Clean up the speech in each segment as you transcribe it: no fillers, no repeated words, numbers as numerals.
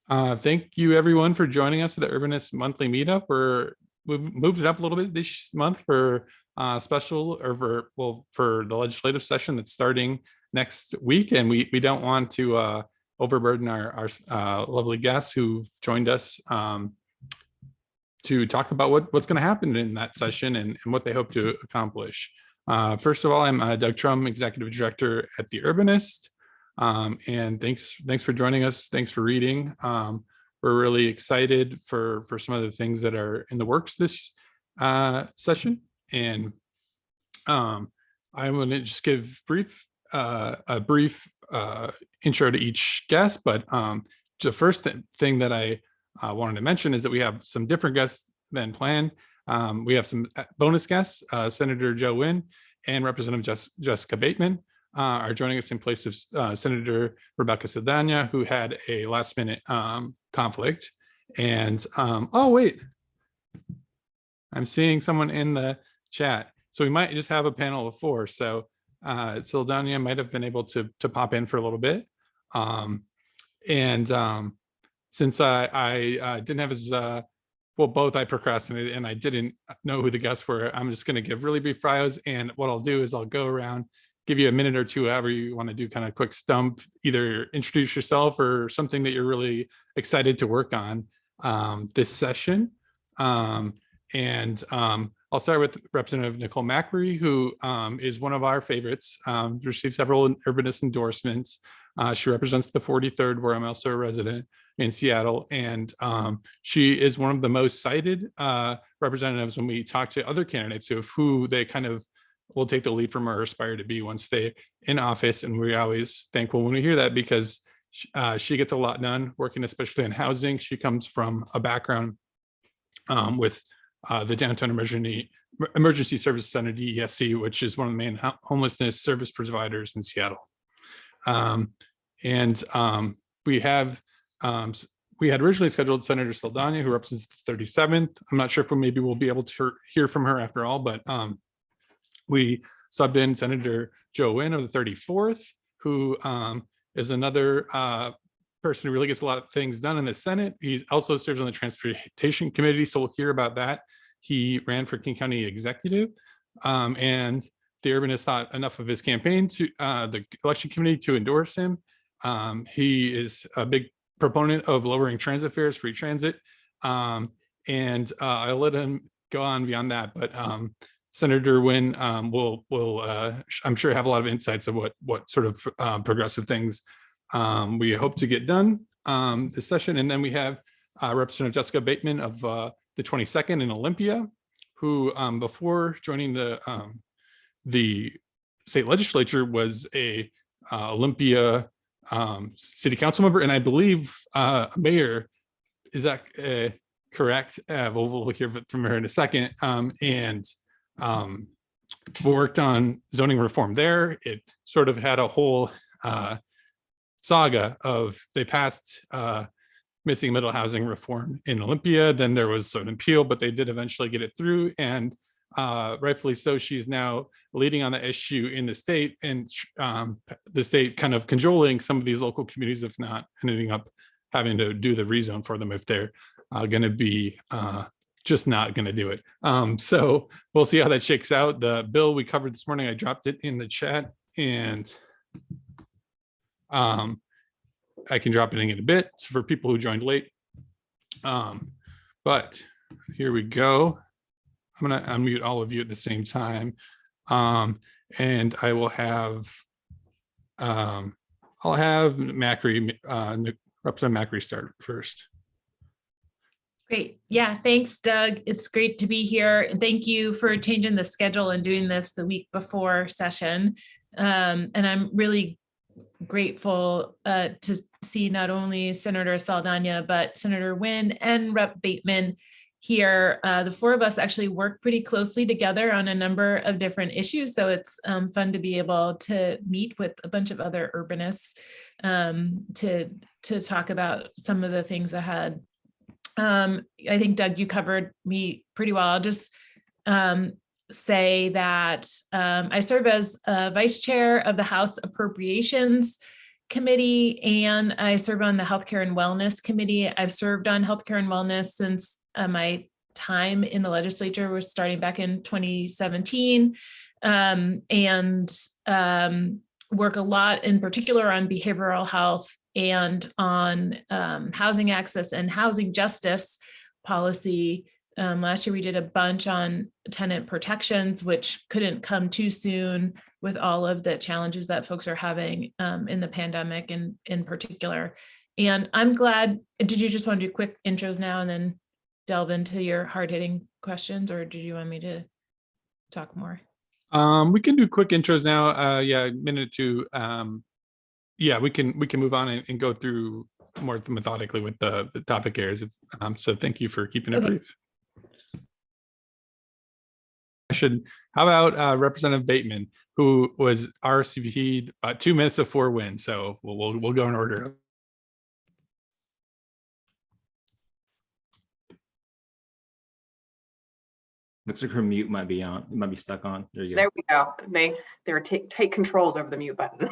Thank you everyone for joining us at the Urbanist monthly meetup. We've moved it up a little bit this month for special or for the legislative session that's starting next week, and we don't want to overburden our lovely guests who've joined us to talk about what's going to happen in that session and what they hope to accomplish. First of all, I'm Doug Trum, Executive Director at the Urbanist. And thanks for joining us. Thanks for reading. We're really excited for some of the things that are in the works this session. And I'm going to just give a brief intro to each guest. But the first thing that I wanted to mention is that we have some different guests than planned. We have some bonus guests, Senator Joe Nguyen and Representative Jessica Bateman. Are joining us in place of Senator Rebecca Saldana, who had a last minute conflict. And oh wait, I'm seeing someone in the chat. So we might just have a panel of 4. So Saldana might have been able to pop in for a little bit. Since I didn't have his both I procrastinated and I didn't know who the guests were, I'm just going to give really brief bios. And what I'll do is I'll go around, give you a minute or two, however you want to do, kind of quick stump, either introduce yourself or something that you're really excited to work on this session. I'll start with Representative Nicole Mackery, who is one of our favorites, received several Urbanist endorsements. She represents the 43rd, where I'm also a resident in Seattle. And she is one of the most cited representatives when we talk to other candidates of who they kind of will take the lead from or aspire to be once they're in office. And we're always thankful when we hear that, because she gets a lot done working, especially in housing. She comes from a background with the Downtown Emergency Service Center, DESC, which is one of the main homelessness service providers in Seattle. We had originally scheduled Senator Saldana, who represents the 37th. I'm not sure if maybe we'll be able to hear from her after all, but we subbed in Senator Joe Nguyen of the 34th, who is another person who really gets a lot of things done in the Senate. He also serves on the Transportation Committee, so we'll hear about that. He ran for King County Executive, and the Urbanist thought enough of his campaign to the election committee to endorse him. He is a big proponent of lowering transit fares, free transit, and I'll let him go on beyond that, but Senator Nguyen will I'm sure have a lot of insights of what sort of progressive things we hope to get done this session. And then we have Representative Jessica Bateman of the 22nd in Olympia, who before joining the state legislature was a Olympia city council member, and I believe mayor. Is that correct? We'll hear from her in a second. We worked on zoning reform there. It sort of had a whole saga of, they passed missing middle housing reform in Olympia. Then there was an appeal, but they did eventually get it through, and rightfully so. She's now leading on the issue in the state, and the state kind of cajoling some of these local communities, if not ending up having to do the rezone for them if they're going to be just not going to do it. So we'll see how that shakes out. The bill we covered this morning, I dropped it in the chat, and I can drop it in a bit for people who joined late. But here we go. I'm going to unmute all of you at the same time. And I will have, I'll have Macri, Representative Macri start first. Great. Yeah, thanks, Doug. It's great to be here. Thank you for changing the schedule and doing this the week before session. And I'm really grateful to see not only Senator Saldana, but Senator Nguyen and Rep. Bateman here. The 4 of us actually work pretty closely together on a number of different issues. So it's fun to be able to meet with a bunch of other urbanists to talk about some of the things ahead. I think, Doug, you covered me pretty well. I'll just say that I serve as vice chair of the House Appropriations Committee, and I serve on the Healthcare and Wellness Committee. I've served on Healthcare and Wellness since my time in the legislature was starting back in 2017, and work a lot in particular on behavioral health and on housing access and housing justice policy. Last year we did a bunch on tenant protections, which couldn't come too soon with all of the challenges that folks are having in the pandemic and in particular. And I'm glad, did you just want to do quick intros now and then delve into your hard-hitting questions, or did you want me to talk more? We can do quick intros now. Yeah, a minute to yeah, we can move on and go through more methodically with the topic areas. So thank you for keeping it brief. How about Representative Bateman, who was RSVP'd about 2 minutes before win? So we'll go in order. Looks like her mute might be on. It might be stuck on. There you go. There we go. They were take controls over the mute button.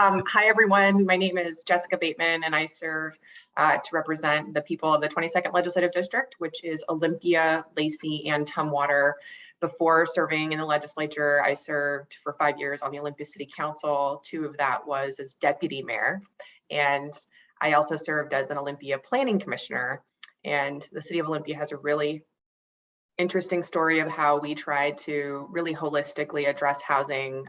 Hi everyone. My name is Jessica Bateman, and I serve to represent the people of the 22nd Legislative District, which is Olympia, Lacey, and Tumwater. Before serving in the legislature, I served for 5 years on the Olympia City Council. 2 of that was as deputy mayor, and I also served as an Olympia Planning Commissioner. And the city of Olympia has a really interesting story of how we tried to really holistically address housing,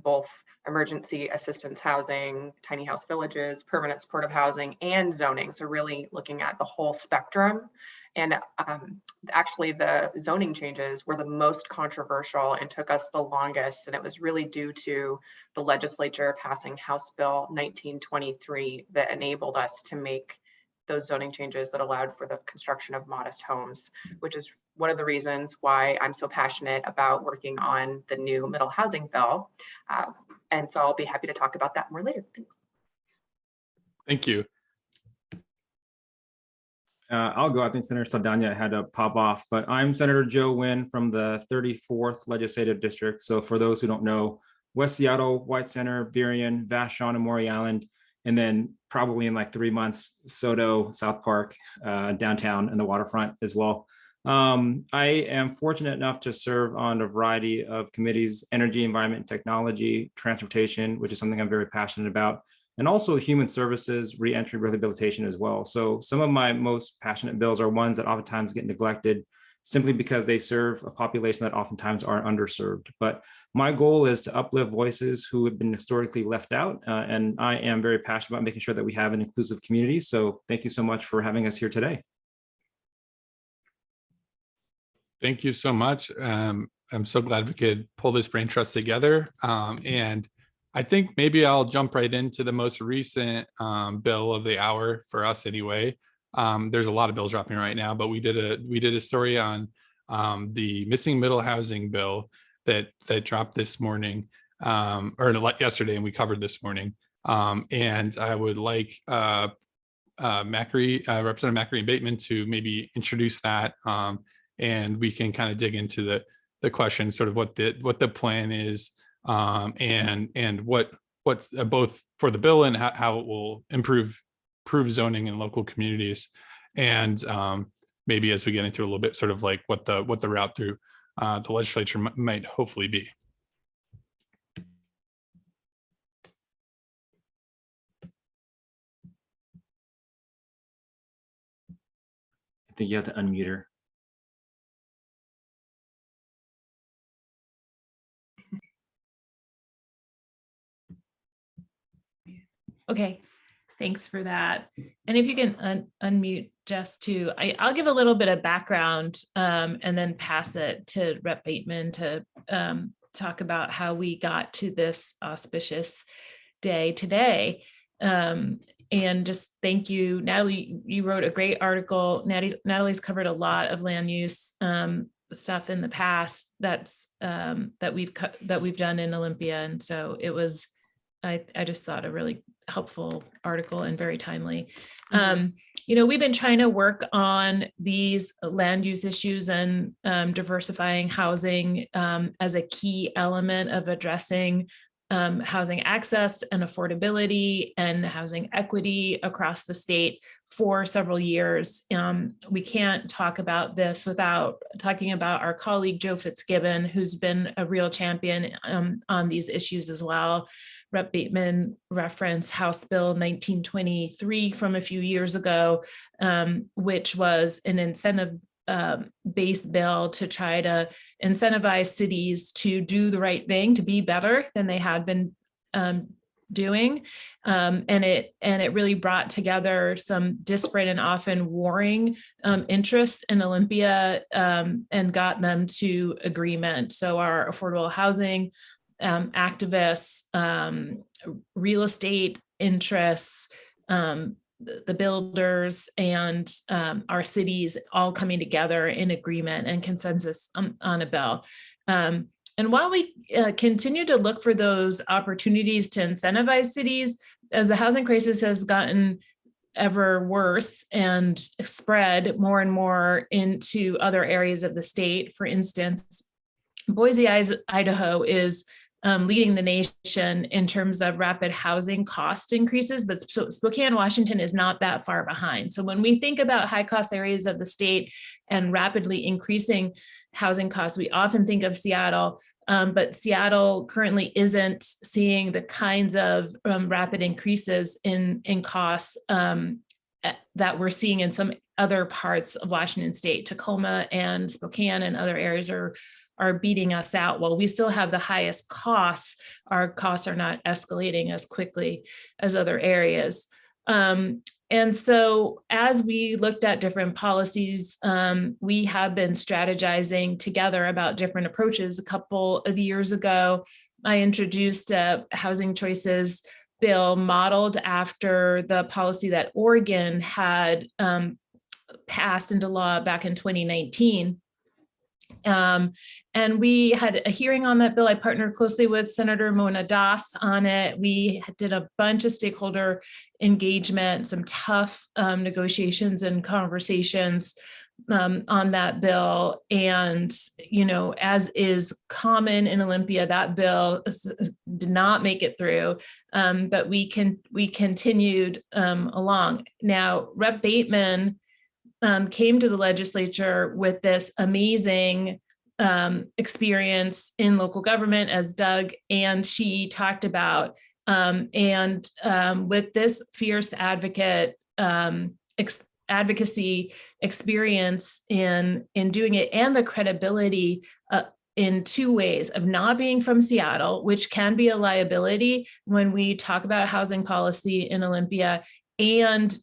both emergency assistance housing, tiny house villages, permanent supportive housing, and zoning. So really looking at the whole spectrum. And actually the zoning changes were the most controversial and took us the longest. And it was really due to the legislature passing House Bill 1923 that enabled us to make those zoning changes that allowed for the construction of modest homes, which is one of the reasons why I'm so passionate about working on the new middle housing bill. And so I'll be happy to talk about that more later. Thanks. Thank you. I'll go. I think Senator Saldana had to pop off, but I'm Senator Joe Nguyen from the 34th Legislative District. So for those who don't know, West Seattle, White Center, Burien, Vashon, and Maury Island, and then probably in like 3 months, Soto, South Park, downtown, and the waterfront as well. I am fortunate enough to serve on a variety of committees: energy, environment, and technology, transportation, which is something I'm very passionate about, and also human services, reentry, rehabilitation as well. So some of my most passionate bills are ones that oftentimes get neglected simply because they serve a population that oftentimes are underserved. But my goal is to uplift voices who have been historically left out. And I am very passionate about making sure that we have an inclusive community. So thank you so much for having us here today. Thank you so much. I'm so glad we could pull this brain trust together. And I think maybe I'll jump right into the most recent bill of the hour for us anyway. There's a lot of bills dropping right now, but we did a story on the missing middle housing bill that dropped this morning, or yesterday, and we covered this morning. And I would like Macri, Representative Macri and Bateman to maybe introduce that, and we can kind of dig into the question, sort of what the plan is, and what's both for the bill and how it will improve zoning in local communities, and maybe as we get into a little bit, sort of like what the route through the legislature might hopefully be. I think you have to unmute her. Okay, thanks for that. And if you can unmute Jess too, I'll give a little bit of background and then pass it to Rep. Bateman to talk about how we got to this auspicious day today. And just thank you, Natalie. You wrote a great article. Natalie's covered a lot of land use stuff in the past that we've done in Olympia, and so it was. I just thought a really helpful article and very timely. We've been trying to work on these land use issues and diversifying housing as a key element of addressing housing access and affordability and housing equity across the state for several years. We can't talk about this without talking about our colleague, Joe Fitzgibbon, who's been a real champion on these issues as well. Rep. Bateman referenced House Bill 1923 from a few years ago, which was an incentive based bill to try to incentivize cities to do the right thing, to be better than they had been doing. And it really brought together some disparate and often warring interests in Olympia and got them to agreement. So our affordable housing activists, real estate interests, the builders, and our cities all coming together in agreement and consensus on a bill. And while we continue to look for those opportunities to incentivize cities, as the housing crisis has gotten ever worse and spread more and more into other areas of the state, for instance, Boise, Idaho is leading the nation in terms of rapid housing cost increases, but Spokane, Washington is not that far behind. So when we think about high cost areas of the state and rapidly increasing housing costs, we often think of Seattle, but Seattle currently isn't seeing the kinds of rapid increases in costs that we're seeing in some other parts of Washington state. Tacoma and Spokane and other areas are beating us out. While we still have the highest costs, our costs are not escalating as quickly as other areas. And so as we looked at different policies, we have been strategizing together about different approaches. A couple of years ago, I introduced a housing choices bill modeled after the policy that Oregon had passed into law back in 2019. And we had a hearing on that bill. I partnered closely with Senator Mona Das on it. We did a bunch of stakeholder engagement, some tough negotiations and conversations on that bill. And, you know, as is common in Olympia, that bill did not make it through, but we continued along. Now, Rep. Bateman came to the legislature with this amazing experience in local government, as Doug and she talked about, and with this fierce advocacy experience in doing it, and the credibility in two ways of not being from Seattle, which can be a liability when we talk about housing policy in Olympia, and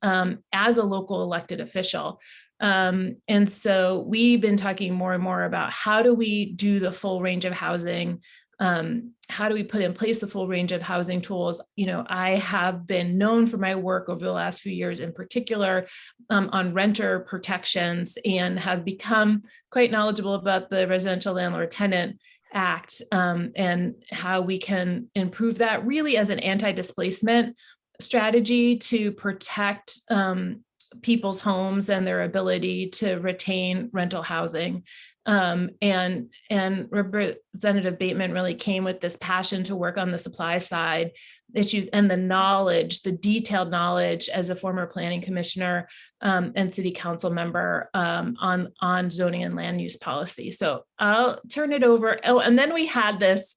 as a local elected official. And so we've been talking more and more about how do we do the full range of housing? How do we put in place the full range of housing tools? You know, I have been known for my work over the last few years, in particular on renter protections, and have become quite knowledgeable about the Residential Landlord-Tenant Act and how we can improve that really as an anti-displacement strategy to protect people's homes and their ability to retain rental housing. And Representative Bateman really came with this passion to work on the supply side issues and the knowledge, the detailed knowledge as a former planning commissioner and city council member on zoning and land use policy. So I'll turn it over. Oh, and then we had this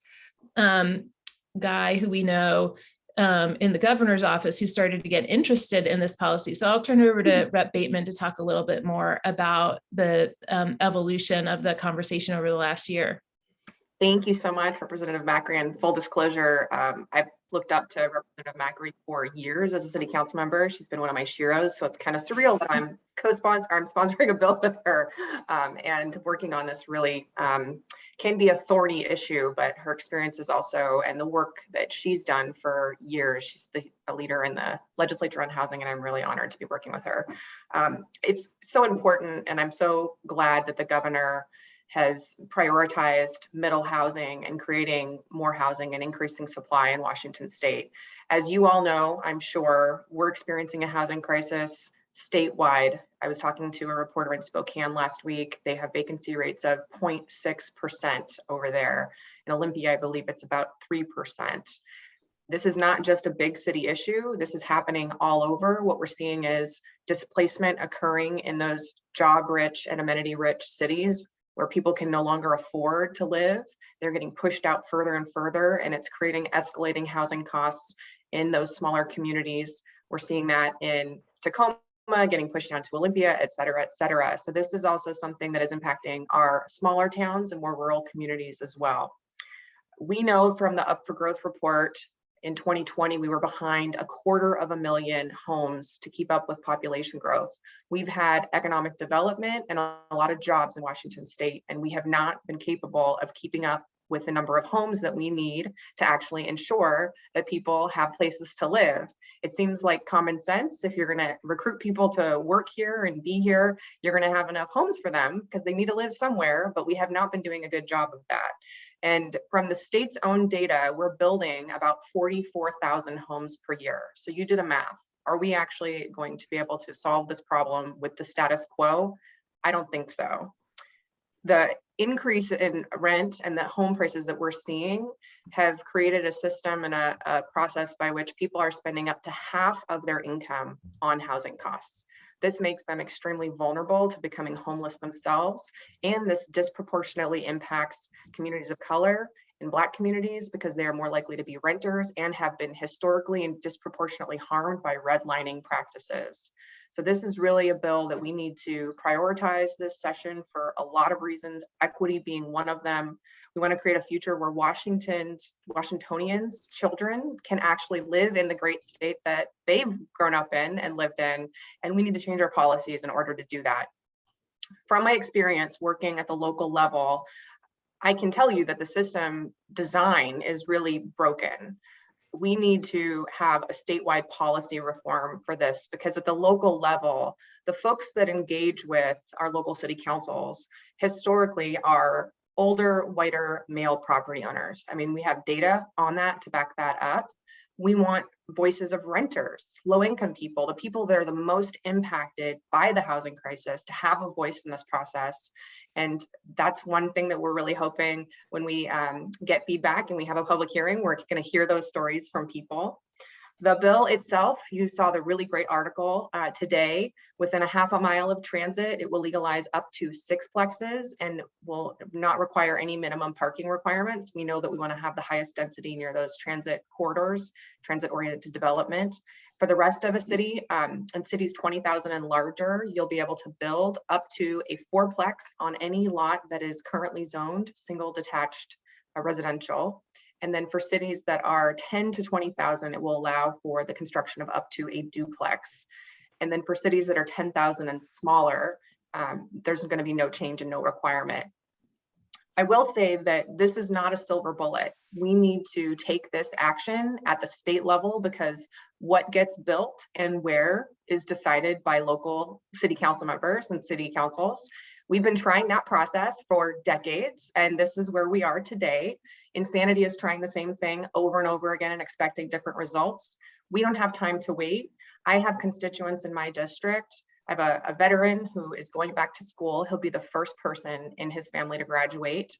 guy who we know in the governor's office who started to get interested in this policy. So I'll turn it over to Rep. Bateman to talk a little bit more about the evolution of the conversation over the last year. Thank you so much, Representative Mackery. And full disclosure, I've looked up to Representative Mackery for years as a city council member. She's been one of my sheroes, so it's kind of surreal that I'm sponsoring a bill with her, and working on this really can be a thorny issue, but her experience is also, and the work that she's done for years, she's a leader in the legislature on housing, and I'm really honored to be working with her. It's so important, and I'm so glad that the governor has prioritized middle housing and creating more housing and increasing supply in Washington state. As you all know, I'm sure, we're experiencing a housing crisis Statewide, I was talking to a reporter in Spokane last week. They have vacancy rates of 0.6% over there. In Olympia, I believe it's about 3%. This is not just a big city issue. This is happening all over. What we're seeing is displacement occurring in those job-rich and amenity-rich cities where people can no longer afford to live. They're getting pushed out further and further, and it's creating escalating housing costs in those smaller communities. We're seeing that in Tacoma, getting pushed down to Olympia, et cetera, et cetera. So this is also something that is impacting our smaller towns and more rural communities as well. We know from the Up for Growth report in 2020, we were behind 250,000 homes to keep up with population growth. We've had economic development and a lot of jobs in Washington state, and we have not been capable of keeping up with the number of homes that we need to actually ensure that people have places to live. It seems like common sense. If you're going to recruit people to work here and be here, you're going to have enough homes for them because they need to live somewhere, but we have not been doing a good job of that. And from the state's own data, we're building about 44,000 homes per year. So you do the math. Are we actually going to be able to solve this problem with the status quo? I don't think so. The increase in rent and the home prices that we're seeing have created a system and a process by which people are spending up to half of their income on housing costs. This makes them extremely vulnerable to becoming homeless themselves, and this disproportionately impacts communities of color and Black communities because they are more likely to be renters and have been historically and disproportionately harmed by redlining practices. So this is really a bill that we need to prioritize this session for a lot of reasons, equity being one of them. We want to create a future where Washingtonians' children can actually live in the great state that they've grown up in and lived in, and we need to change our policies in order to do that. From my experience working at the local level, I can tell you that the system design is really broken. We need to have a statewide policy reform for this because at the local level, the folks that engage with our local city councils historically are older, whiter, male property owners. I mean, we have data on that to back that up. We want voices of renters, low-income people, the people that are the most impacted by the housing crisis to have a voice in this process. And that's one thing that we're really hoping when we get feedback and we have a public hearing, we're going to hear those stories from people. The bill itself, you saw the really great article today. Within a half a mile of transit, it will legalize up to 6 plexes and will not require any minimum parking requirements. We know that we want to have the highest density near those transit corridors, transit-oriented development. For the rest of a city, and cities 20,000 and larger, you'll be able to build up to a 4-plex on any lot that is currently zoned single detached residential. And then for cities that are 10 to 20,000, it will allow for the construction of up to a duplex. And then for cities that are 10,000 and smaller, there's going to be no change and no requirement. I will say that this is not a silver bullet. We need to take this action at the state level because what gets built and where is decided by local city council members and city councils. We've been trying that process for decades, and this is where we are today. Insanity is trying the same thing over and over again and expecting different results. We don't have time to wait. I have constituents in my district. I have a veteran who is going back to school. He'll be the first person in his family to graduate,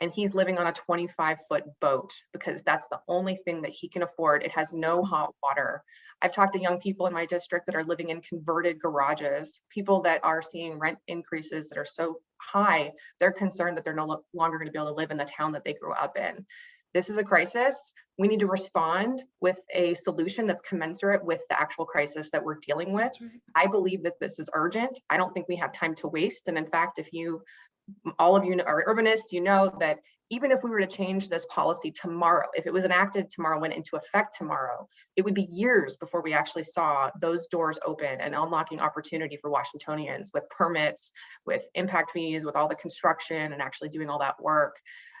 and he's living on a 25-foot boat because that's the only thing that he can afford. It has no hot water. I've talked to young people in my district that are living in converted garages, people that are seeing rent increases that are so high, they're concerned that they're no longer going to be able to live in the town that they grew up in. This is a crisis. We need to respond with a solution that's commensurate with the actual crisis that we're dealing with. Right. I believe that this is urgent. I don't think we have time to waste. And in fact, if all of you are urbanists, you know that even if we were to change this policy tomorrow, if it was enacted tomorrow, went into effect tomorrow, it would be years before we actually saw those doors open and unlocking opportunity for Washingtonians with permits, with impact fees, with all the construction and actually doing all that work.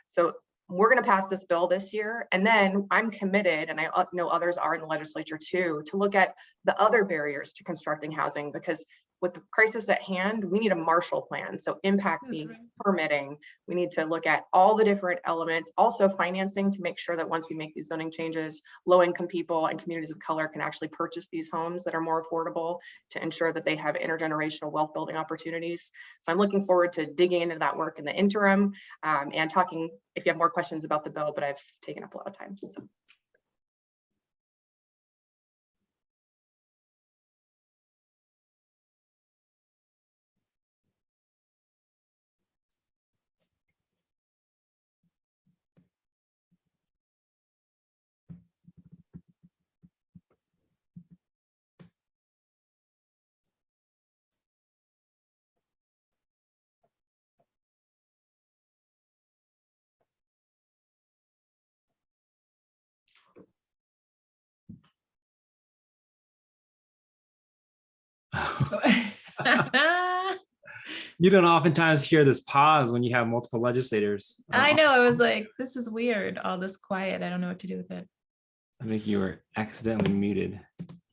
So we're going to pass this bill this year. And then I'm committed, and I know others are in the legislature too, to look at the other barriers to constructing housing, because with the crisis at hand, we need a Marshall Plan. So impact That's fees, right. permitting, we need to look at all the different elements, also financing to make sure that once we make these zoning changes, low-income people and communities of color can actually purchase these homes that are more affordable to ensure that they have intergenerational wealth building opportunities. So I'm looking forward to digging into that work in the interim and talking if you have more questions about the bill, but I've taken up a lot of time. So. You don't oftentimes hear this pause when you have multiple legislators. I know. I was like, this is weird. All this quiet. I don't know what to do with it. I think you were accidentally muted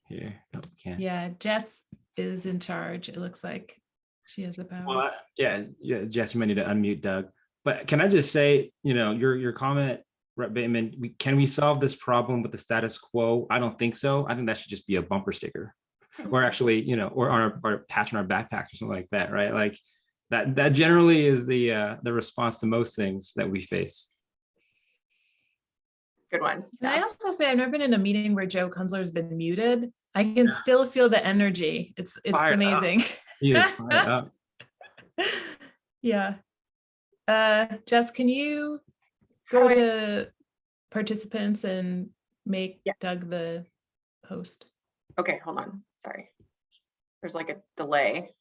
here. Oh, can't. Yeah, Jess is in charge. It looks like she has the power. Well, yeah, Jess, you might need to unmute Doug. But can I just say, your comment, Rep. Bateman, can we solve this problem with the status quo? I don't think so. I think that should just be a bumper sticker, or actually, or on our patch on our backpacks or something like that, right? Like that generally is the response to most things that we face. Good one. Can I also say I've never been in a meeting where Joe Kunzler's been muted. I can still feel the energy. It's Fired amazing. He is fired up. Yeah. Jess, can you go to participants and make Doug the host? Okay, hold on. Sorry. There's like a delay.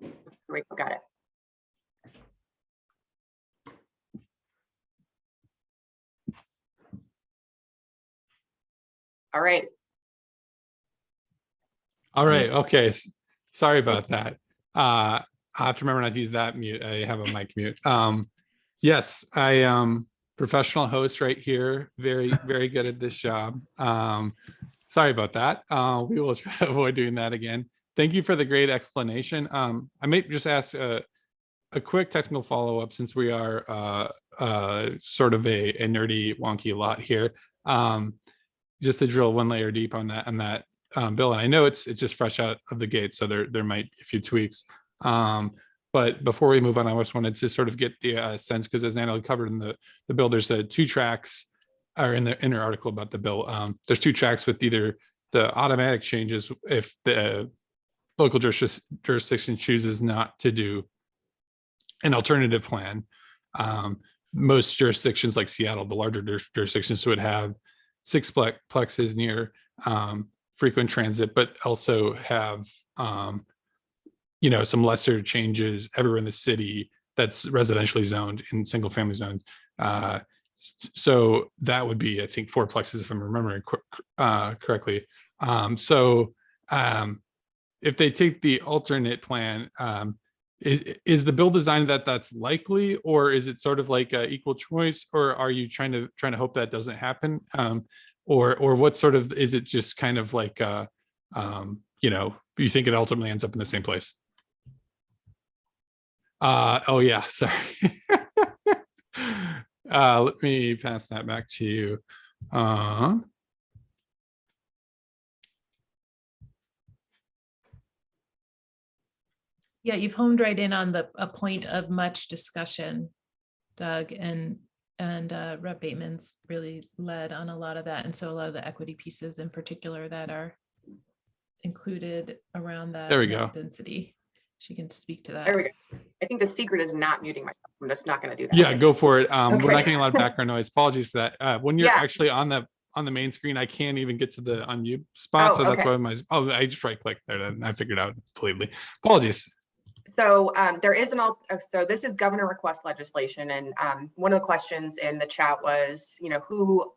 Here we go. Got it. All right. All right. Okay. Sorry about that. I have to remember not to use that mute. I have a mic mute. Yes, I am professional host right here. Very, very good at this job. Sorry about that. We will try to avoid doing that again. Thank you for the great explanation. I may just ask a quick technical follow-up since we are sort of a nerdy, wonky lot here. Just to drill one layer deep on that bill, and I know it's just fresh out of the gate, so there might be a few tweaks. But before we move on, I just wanted to sort of get the sense, because as Natalie covered in the bill, there's two tracks, or in the inner article about the bill. There's two tracks with either the automatic changes if the local jurisdiction chooses not to do an alternative plan. Most jurisdictions like Seattle, the larger jurisdictions, would have 6 plexes near frequent transit, but also have some lesser changes everywhere in the city that's residentially zoned in single family zones. So that would be, I think, 4 plexes if I'm remembering correctly. If they take the alternate plan, is the bill designed that's likely, or is it sort of like equal choice, or are you trying to hope that doesn't happen? Or what sort of, is it just kind of like, you think it ultimately ends up in the same place? Oh yeah, sorry. Let me pass that back to you. Yeah, you've homed right in on a point of much discussion, Doug, and Rep. Bateman's really led on a lot of that. And so a lot of the equity pieces in particular that are included around that, there we go. Density. She can speak to that. There we go. I think the secret is not muting myself. I'm just not going to do that. Yeah, go for it. Okay. We're not getting a lot of background noise. Apologies for that. When you're actually on the main screen, I can't even get to the unmute spot. So that's why I just right clicked there and I figured out completely. Apologies. So there is so this is governor request legislation, and one of the questions in the chat was,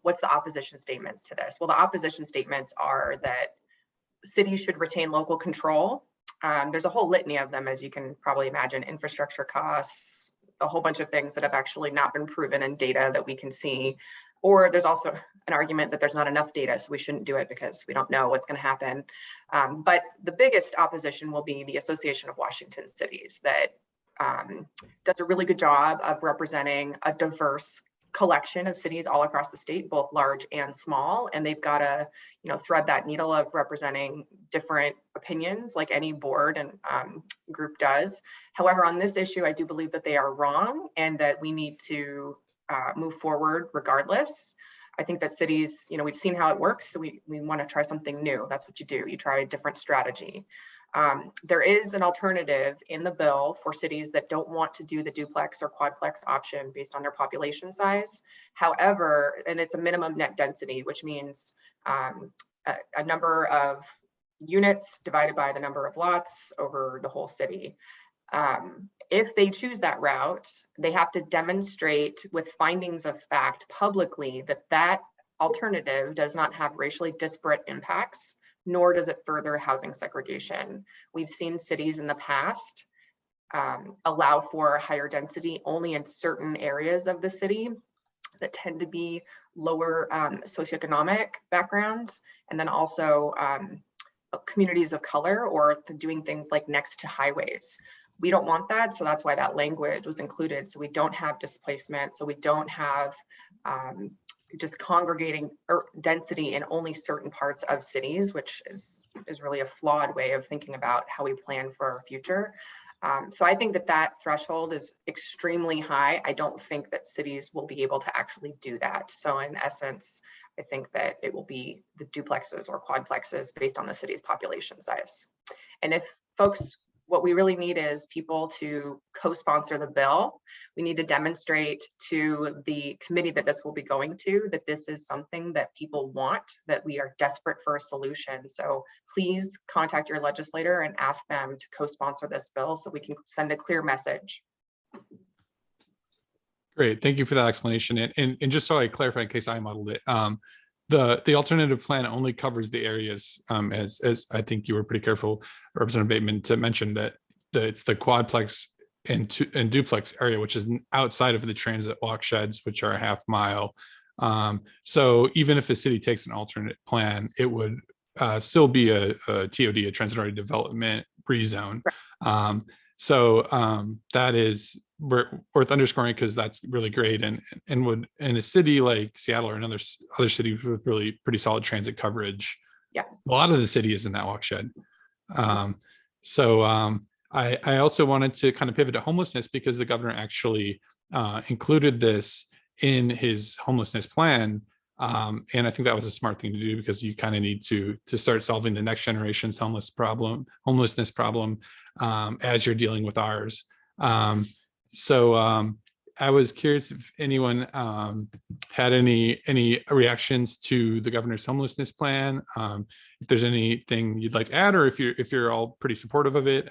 what's the opposition statements to this? Well, the opposition statements are that cities should retain local control. There's a whole litany of them, as you can probably imagine: infrastructure costs, a whole bunch of things that have actually not been proven in data that we can see. Or there's also an argument that there's not enough data, so we shouldn't do it because we don't know what's going to happen. But the biggest opposition will be the Association of Washington Cities that does a really good job of representing a diverse collection of cities all across the state, both large and small. And they've got to, thread that needle of representing different opinions like any board and group does. However, on this issue, I do believe that they are wrong and that we need to move forward regardless. I think that cities, we've seen how it works. So we want to try something new. That's what you do. You try a different strategy. There is an alternative in the bill for cities that don't want to do the duplex or quadplex option based on their population size. However, and it's a minimum net density, which means a number of units divided by the number of lots over the whole city. If they choose that route, they have to demonstrate with findings of fact publicly that that alternative does not have racially disparate impacts, nor does it further housing segregation. We've seen cities in the past allow for higher density only in certain areas of the city that tend to be lower socioeconomic backgrounds, and then also communities of color or doing things like next to highways. We don't want that, so that's why that language was included. So we don't have displacement, so we don't have just congregating density in only certain parts of cities, which is really a flawed way of thinking about how we plan for our future. So I think that threshold is extremely high. I don't think that cities will be able to actually do that. So in essence, I think that it will be the duplexes or quadplexes based on the city's population size. And if folks, what we really need is people to co-sponsor the bill. We need to demonstrate to the committee that this will be going to, that this is something that people want, that we are desperate for a solution. So please contact your legislator and ask them to co-sponsor this bill so we can send a clear message. Great, thank you for that explanation. And just so I clarify, in case I muddled it, the alternative plan only covers the areas, as I think you were pretty careful, Representative Bateman, to mention that it's the quadplex and duplex area, which is outside of the transit walk sheds, which are a half mile. So even if a city takes an alternate plan, it would still be a TOD, a transitory development rezone. So that is worth underscoring because that's really great, and would in a city like Seattle or another other cities with really pretty solid transit coverage. Yeah, a lot of the city is in that walk shed. I also wanted to kind of pivot to homelessness because the governor actually included this in his homelessness plan. And I think that was a smart thing to do because you kind of need to start solving the next generation's homelessness problem as you're dealing with ours. I was curious if anyone had any reactions to the governor's homelessness plan. If there's anything you'd like to add, or if you're all pretty supportive of it.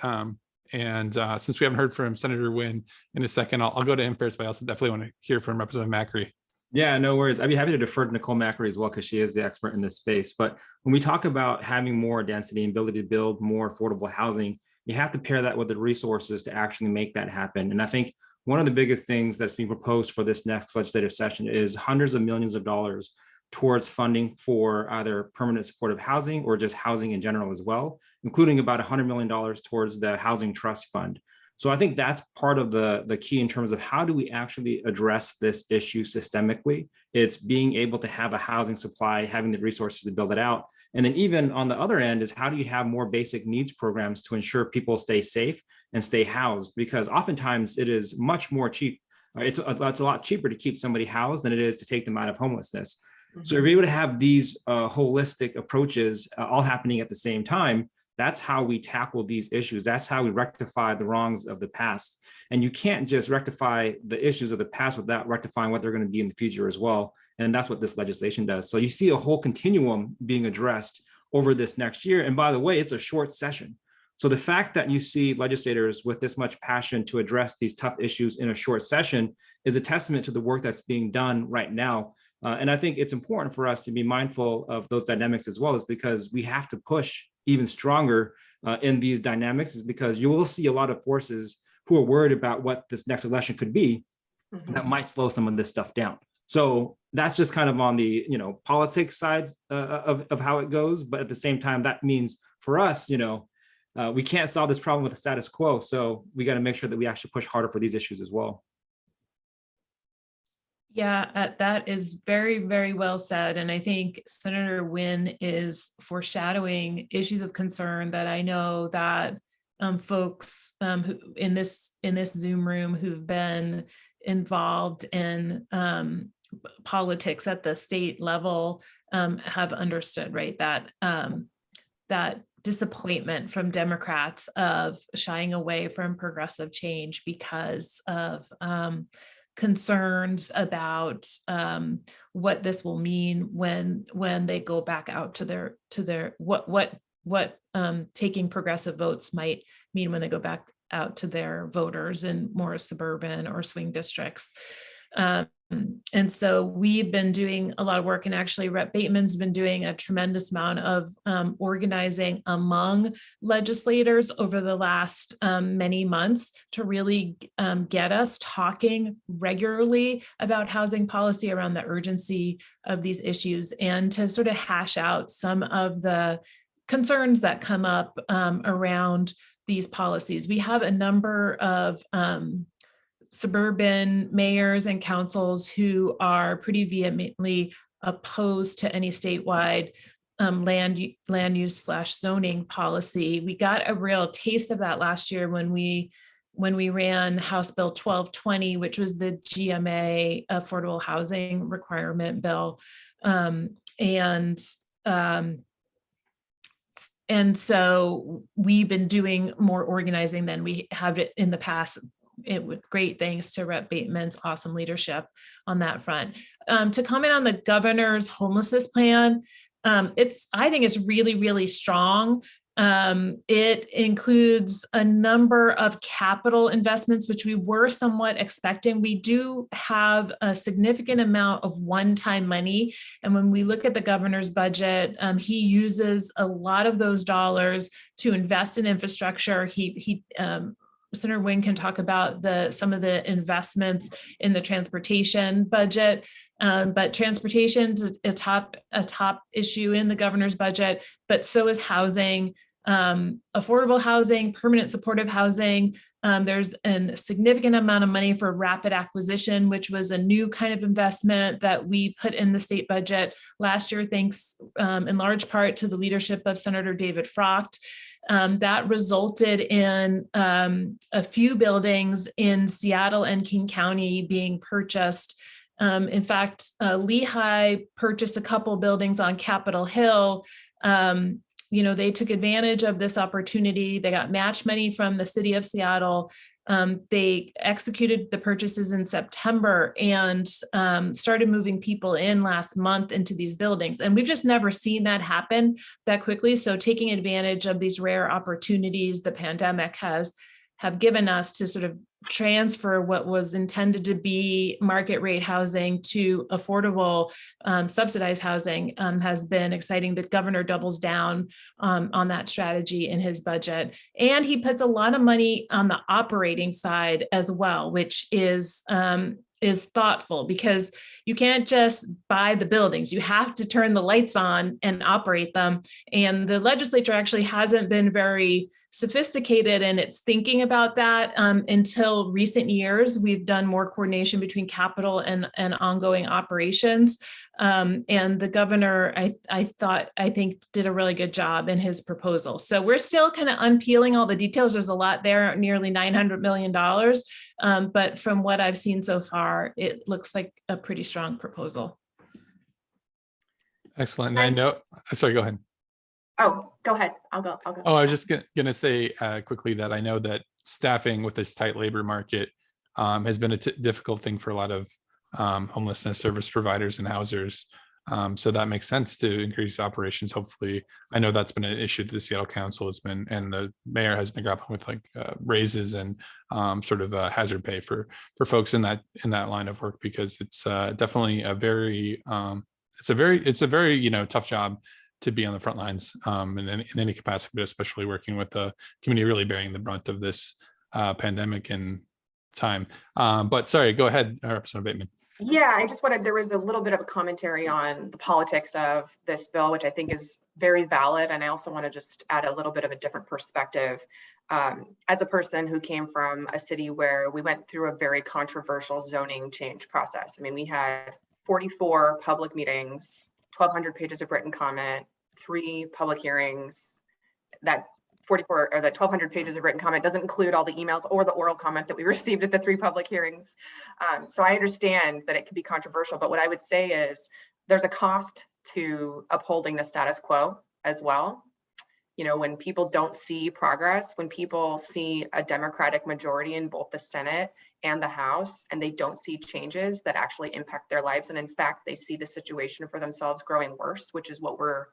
Since we haven't heard from Senator Nguyen in a second, I'll go to him first, but I also definitely want to hear from Representative Mackery. Yeah, no worries. I'd be happy to defer to Nicole Mackery as well, because she is the expert in this space. But when we talk about having more density and ability to build more affordable housing, you have to pair that with the resources to actually make that happen. And I think one of the biggest things that's being proposed for this next legislative session is hundreds of millions of dollars towards funding for either permanent supportive housing or just housing in general as well, including about $100 million towards the Housing Trust Fund. So I think that's part of the key in terms of how do we actually address this issue systemically. It's being able to have a housing supply, having the resources to build it out. And then even on the other end is how do you have more basic needs programs to ensure people stay safe and stay housed? Because oftentimes it is much more cheap. It's a lot cheaper to keep somebody housed than it is to take them out of homelessness. Mm-hmm. So if you're able to have these holistic approaches all happening at the same time, that's how we tackle these issues. That's how we rectify the wrongs of the past. And you can't just rectify the issues of the past without rectifying what they're going to be in the future as well. And that's what this legislation does. So you see a whole continuum being addressed over this next year. And by the way, it's a short session. So the fact that you see legislators with this much passion to address these tough issues in a short session is a testament to the work that's being done right now. And I think it's important for us to be mindful of those dynamics as well, is because we have to push even stronger in these dynamics, is because you will see a lot of forces who are worried about what this next election could be that might slow some of this stuff down. So that's just kind of on the, politics sides of how it goes. But at the same time, that means for us, we can't solve this problem with the status quo. So we got to make sure that we actually push harder for these issues as well. Yeah, that is very, very well said. And I think Senator Nguyen is foreshadowing issues of concern that I know that folks who in this Zoom room who've been involved in politics at the state level have understood, right? That disappointment from Democrats of shying away from progressive change because of concerns about what this will mean when they go back out to their what taking progressive votes might mean when they go back out to their voters in more suburban or swing districts. And so we've been doing a lot of work, and actually Rep. Bateman's been doing a tremendous amount of organizing among legislators over the last many months to really get us talking regularly about housing policy, around the urgency of these issues, and to sort of hash out some of the concerns that come up around these policies. We have a number of suburban mayors and councils who are pretty vehemently opposed to any statewide land use / zoning policy. We got a real taste of that last year when we ran House Bill 1220, which was the GMA affordable housing requirement bill. And so we've been doing more organizing than we have in the past. It with great thanks to Rep. Bateman's awesome leadership on that front. To comment on the governor's homelessness plan, I think it's really, really strong. It includes a number of capital investments, which we were somewhat expecting. We do have a significant amount of one-time money. And when we look at the governor's budget, he uses a lot of those dollars to invest in infrastructure. Senator Nguyen can talk about some of the investments in the transportation budget, but transportation is a top issue in the governor's budget, but so is housing, affordable housing, permanent supportive housing. There's a significant amount of money for rapid acquisition, which was a new kind of investment that we put in the state budget last year, thanks in large part to the leadership of Senator David Frocht. That resulted in a few buildings in Seattle and King County being purchased. In fact, Lehigh purchased a couple buildings on Capitol Hill. They took advantage of this opportunity. They got match money from the city of Seattle. They executed the purchases in September and started moving people in last month into these buildings. And we've just never seen that happen that quickly. So taking advantage of these rare opportunities the pandemic have given us to sort of transfer what was intended to be market rate housing to affordable subsidized housing has been exciting. The governor doubles down on that strategy in his budget. And he puts a lot of money on the operating side as well, which is thoughtful, because you can't just buy the buildings. You have to turn the lights on and operate them. And the legislature actually hasn't been very sophisticated in its thinking about that until recent years. We've done more coordination between capital and ongoing operations. And the governor, I think did a really good job in his proposal. So we're still kind of unpeeling all the details. There's a lot there, nearly $900 million. But from what I've seen so far, it looks like a pretty strong proposal. Excellent. And I know, sorry, go ahead. Oh, go ahead. I'll go. Oh, I was just going to say quickly that I know that staffing with this tight labor market has been a difficult thing for a lot of homelessness service providers and housers. So that makes sense to increase operations. Hopefully, I know that's been an issue that the Seattle Council has been, and the mayor has been grappling with, like raises and sort of hazard pay for folks in that line of work, because it's definitely a very tough job to be on the front lines in any capacity, but especially working with the community really bearing the brunt of this pandemic and time. But sorry, go ahead, Representative Bateman. Yeah, I just wanted, there was a little bit of a commentary on the politics of this bill, which I think is very valid. And I also want to just add a little bit of a different perspective. As a person who came from a city where we went through a very controversial zoning change process. I mean, we had 44 public meetings, 1,200 pages of written comment, 3 public hearings. That 44 or the 1,200 pages of written comment doesn't include all the emails or the oral comment that we received at the 3 public hearings. So I understand that it can be controversial, but what I would say is there's a cost to upholding the status quo as well. You know, when people don't see progress, when people see a Democratic majority in both the Senate and the House, and they don't see changes that actually impact their lives, and in fact, they see the situation for themselves growing worse, which is what we're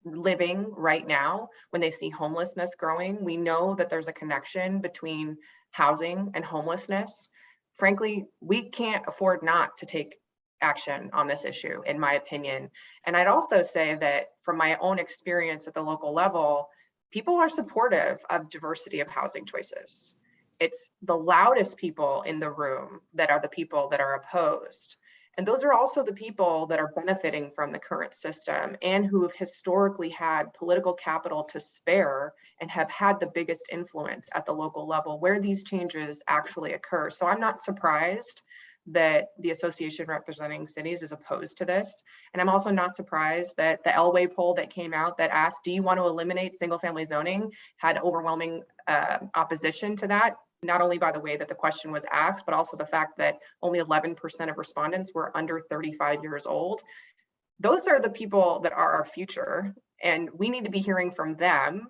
living right now. When they see homelessness growing, we know that there's a connection between housing and homelessness. Frankly, we can't afford not to take action on this issue, in my opinion. And I'd also say that from my own experience at the local level, people are supportive of diversity of housing choices. It's the loudest people in the room that are the people that are opposed. And those are also the people that are benefiting from the current system and who have historically had political capital to spare and have had the biggest influence at the local level where these changes actually occur. So I'm not surprised that the association representing cities is opposed to this. And I'm also not surprised that the Elway poll that came out that asked, do you want to eliminate single family zoning, had overwhelming opposition to that. Not only by the way that the question was asked, but also the fact that only 11% of respondents were under 35 years old. Those are the people that are our future, and we need to be hearing from them.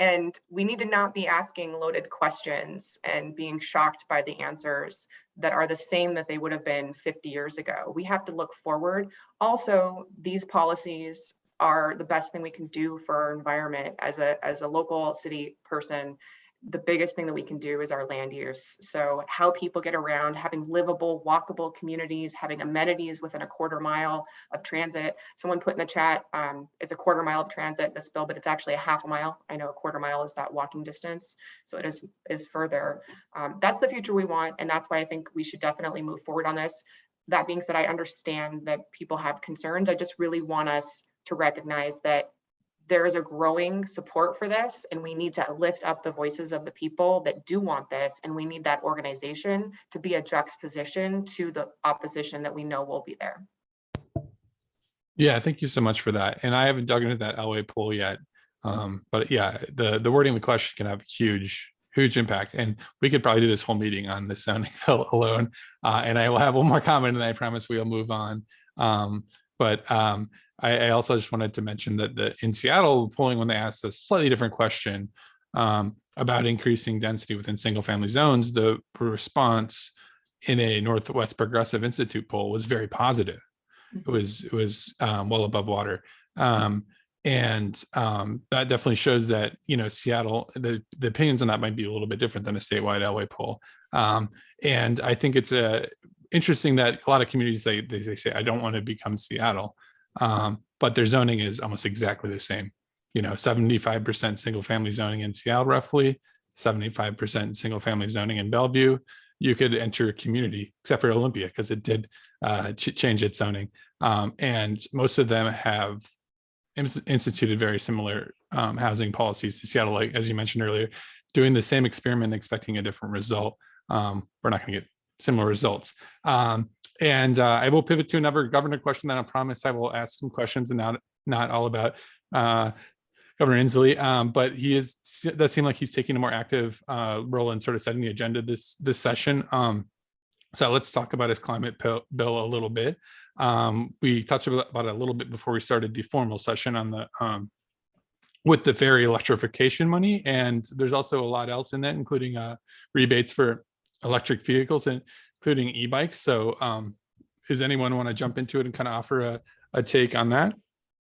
And we need to not be asking loaded questions and being shocked by the answers that are the same that they would have been 50 years ago. We have to look forward. Also, these policies are the best thing we can do for our environment. As a local city person, the biggest thing that we can do is our land use. So how people get around, having livable, walkable communities, having amenities within a quarter mile of transit. Someone put in the chat, it's a quarter mile of transit in this bill, but it's actually a half a mile. I know a quarter mile is that walking distance. So it is further. That's the future we want. And that's why I think we should definitely move forward on this. That being said, I understand that people have concerns. I just really want us to recognize that there is a growing support for this, and we need to lift up the voices of the people that do want this, and we need that organization to be a juxtaposition to the opposition that we know will be there. Yeah, thank you so much for that. And I haven't dug into that LA poll yet, but yeah, the wording of the question can have huge impact, and we could probably do this whole meeting on the zoning bill alone. And I will have one more comment, and I promise we'll move on. I also just wanted to mention that in Seattle polling, when they asked a slightly different question about increasing density within single family zones, the response in a Northwest Progressive Institute poll was very positive. It was well above water. And that definitely shows that, you know, Seattle, the opinions on that might be a little bit different than a statewide LA poll. And I think it's interesting that a lot of communities, they say, I don't want to become Seattle. But their zoning is almost exactly the same. You know, 75% single family zoning in Seattle, roughly 75% single family zoning in Bellevue. You could enter a community, except for Olympia, because it did change its zoning. And most of them have instituted very similar housing policies to Seattle, like as you mentioned earlier, doing the same experiment, expecting a different result. We're not going to get similar results. And I will pivot to another governor question that I promise I will ask some questions, and not all about Governor Inslee, but does seem like he's taking a more active role in sort of setting the agenda this session. So let's talk about his climate bill a little bit. We touched about it a little bit before we started the formal session on the with the ferry electrification money, and there's also a lot else in that, including rebates for electric vehicles and including e-bikes. So does anyone want to jump into it and kind of offer a take on that?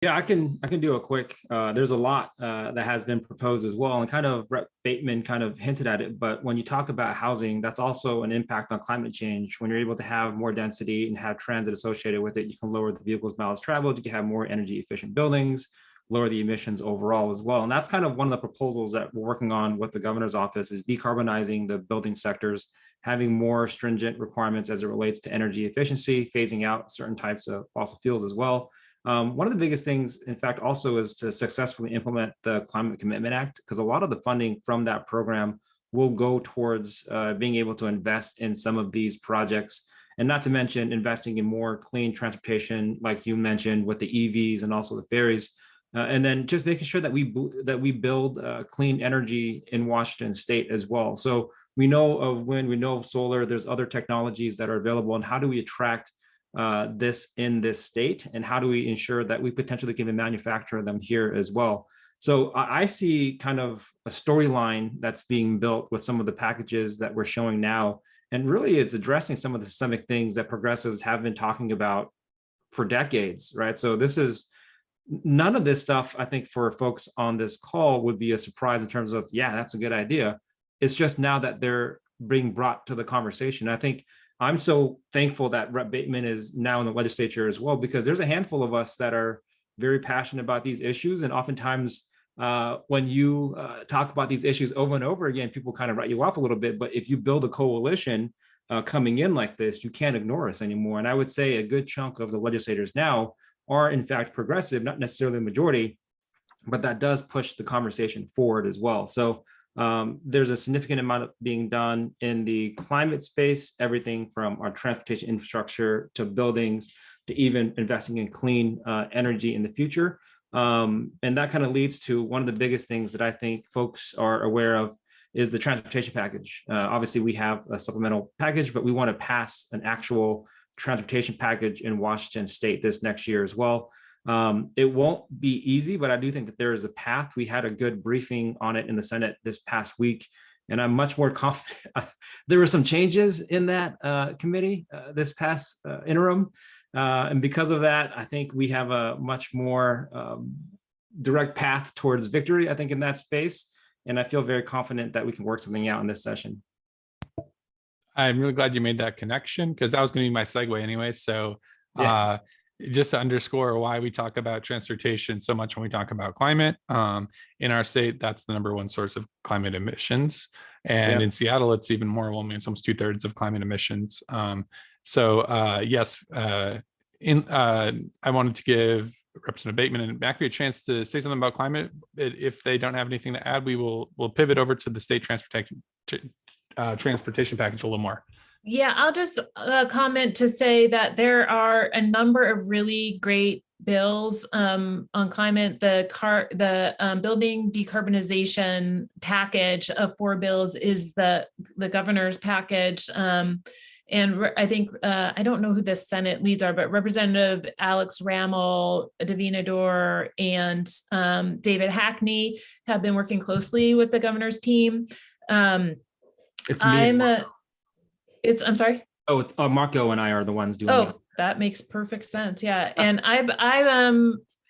Yeah, I can do a quick, there's a lot that has been proposed as well, and kind of Rep. Bateman kind of hinted at it, but when you talk about housing, that's also an impact on climate change. When you're able to have more density and have transit associated with it, you can lower the vehicles miles traveled, you can have more energy efficient buildings, lower the emissions overall as well. And that's kind of one of the proposals that we're working on with the governor's office, is decarbonizing the building sectors, having more stringent requirements as it relates to energy efficiency, phasing out certain types of fossil fuels as well. One of the biggest things, in fact, also is to successfully implement the Climate Commitment Act, because a lot of the funding from that program will go towards being able to invest in some of these projects, and not to mention investing in more clean transportation, like you mentioned, with the EVs and also the ferries. And then just making sure that we build clean energy in Washington State as well. So we know of wind, we know of solar, there's other technologies that are available, and how do we attract this in this state, and how do we ensure that we potentially can manufacture them here as well? So I see kind of a storyline that's being built with some of the packages that we're showing now, and really it's addressing some of the systemic things that progressives have been talking about for decades, right? So this is none of this stuff, I think, for folks on this call would be a surprise in terms of, yeah, that's a good idea. It's just now that they're being brought to the conversation. I think I'm so thankful that Rep. Bateman is now in the legislature as well, because there's a handful of us that are very passionate about these issues. And oftentimes when you talk about these issues over and over again, people kind of write you off a little bit. But if you build a coalition coming in like this, you can't ignore us anymore. And I would say a good chunk of the legislators now are in fact progressive, not necessarily the majority, but that does push the conversation forward as well. So there's a significant amount of being done in the climate space, everything from our transportation infrastructure to buildings to even investing in clean energy in the future. And that kind of leads to one of the biggest things that I think folks are aware of is the transportation package. Obviously, we have a supplemental package, but we want to pass an actual transportation package in Washington State this next year as well. It won't be easy, but I do think that there is a path. We had a good briefing on it in the Senate this past week, and I'm much more confident. There were some changes in that committee this past interim. And because of that, I think we have a much more direct path towards victory, I think, in that space. And I feel very confident that we can work something out in this session. I'm really glad you made that connection, because that was going to be my segue anyway. So just to underscore why we talk about transportation so much when we talk about climate, in our state, that's the #1 source of climate emissions. And in Seattle, it's even more. Well, I mean, it's almost 2/3 of climate emissions. Yes, I wanted to give Representative Bateman and Macri a chance to say something about climate. If they don't have anything to add, we'll pivot over to the state transportation package a little more. Yeah, I'll just comment to say that there are a number of really great bills on climate. The building decarbonization package of 4 bills is the governor's package. And I think, I don't know who the Senate leads are, but Representative Alex Rammel, Davina Dore, and David Hackney have been working closely with the governor's team. It's me. I'm sorry. Oh, it's Marco and I are the ones doing it. Oh, that makes perfect sense. Yeah. And I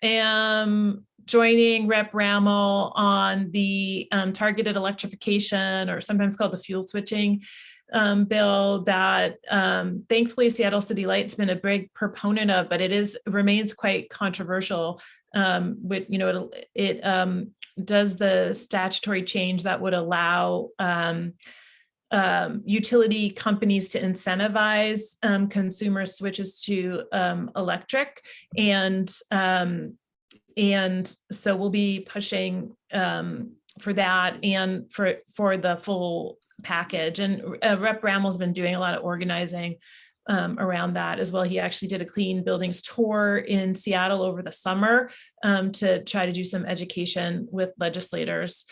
am joining Rep. Rammel on the targeted electrification, or sometimes called the fuel switching bill that thankfully Seattle City Light's been a big proponent of, but it remains quite controversial. It does the statutory change that would allow utility companies to incentivize consumer switches to electric, and so we'll be pushing for that and for the full package. And Rep. Rammel's been doing a lot of organizing around that as well. He actually did a clean buildings tour in Seattle over the summer to try to do some education with legislators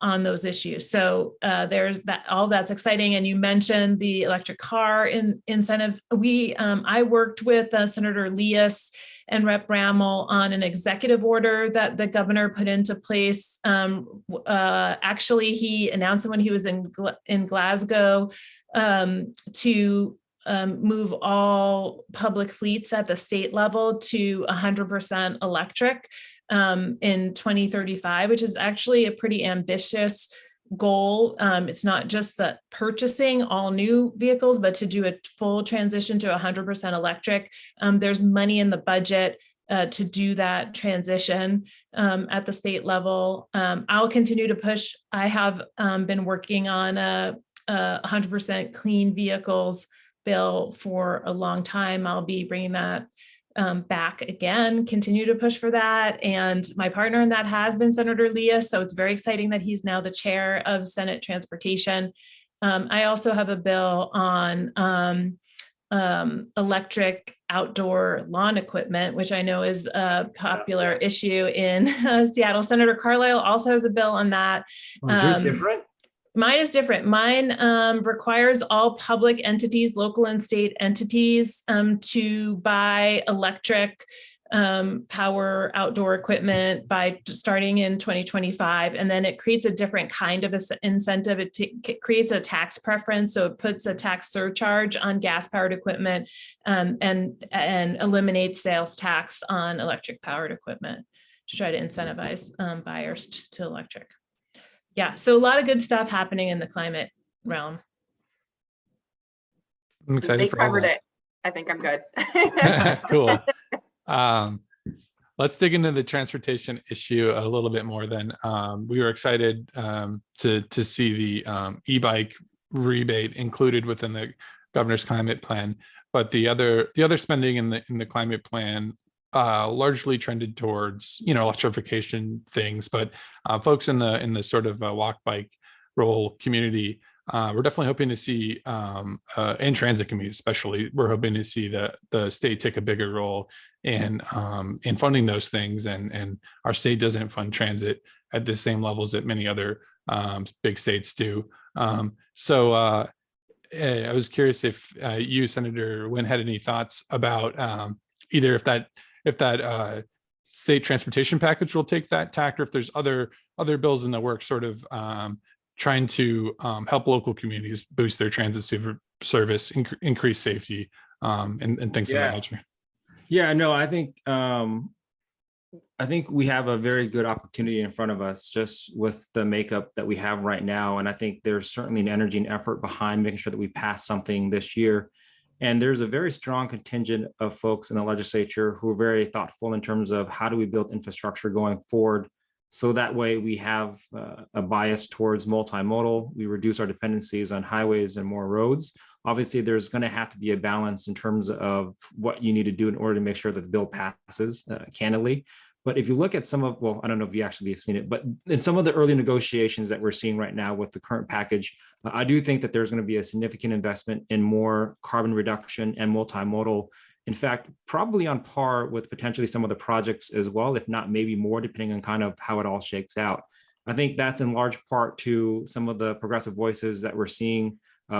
on those issues. So there's that. All that's exciting. And you mentioned the electric car incentives. I worked with Senator Leas and Rep. Rammel on an executive order that the governor put into place. Actually, he announced it when he was in Glasgow to move all public fleets at the state level to 100% electric in 2035, which is actually a pretty ambitious goal. It's not just that purchasing all new vehicles, but to do a full transition to 100% electric. There's money in the budget to do that transition at the state level. I'll continue to push. I have been working on a 100% clean vehicles bill for a long time. I'll be bringing that back again, continue to push for that. And my partner in that has been Senator Leah. So it's very exciting that he's now the chair of Senate Transportation. I also have a bill on electric outdoor lawn equipment, which I know is a popular issue in Seattle. Senator Carlisle also has a bill on that. Was yours different? Mine is different. Mine requires all public entities, local and state entities, to buy electric power outdoor equipment by starting in 2025. And then it creates a different kind of incentive. It creates a tax preference. So it puts a tax surcharge on gas powered equipment and eliminates sales tax on electric powered equipment to try to incentivize buyers to electric. Yeah, so a lot of good stuff happening in the climate realm. I'm excited They for all covered that. it. I think I'm good. Cool. Let's dig into the transportation issue a little bit more then. We were excited to see the e-bike rebate included within the governor's climate plan, but the other spending in the climate plan largely trended towards electrification things, but folks in the sort of walk bike roll community, we're definitely hoping to see in transit community especially, we're hoping to see the state take a bigger role in funding those things, and our state doesn't fund transit at the same levels that many other big states do. So I was curious if you, Senator Nguyen, had any thoughts about either if that state transportation package will take that tack, or if there's other bills in the works sort of trying to help local communities boost their transit service, increase safety, and things of that nature. Yeah, no, I think we have a very good opportunity in front of us just with the makeup that we have right now. And I think there's certainly an energy and effort behind making sure that we pass something this year. And there's a very strong contingent of folks in the legislature who are very thoughtful in terms of how do we build infrastructure going forward. So that way we have a bias towards multimodal, we reduce our dependencies on highways and more roads. Obviously, there's going to have to be a balance in terms of what you need to do in order to make sure that the bill passes candidly. But if you look at some of, well, I don't know if you actually have seen it, but in some of the early negotiations that we're seeing right now with the current package, I do think that there's going to be a significant investment in more carbon reduction and multimodal. In fact, probably on par with potentially some of the projects as well, if not maybe more, depending on kind of how it all shakes out. I think that's in large part to some of the progressive voices that we're seeing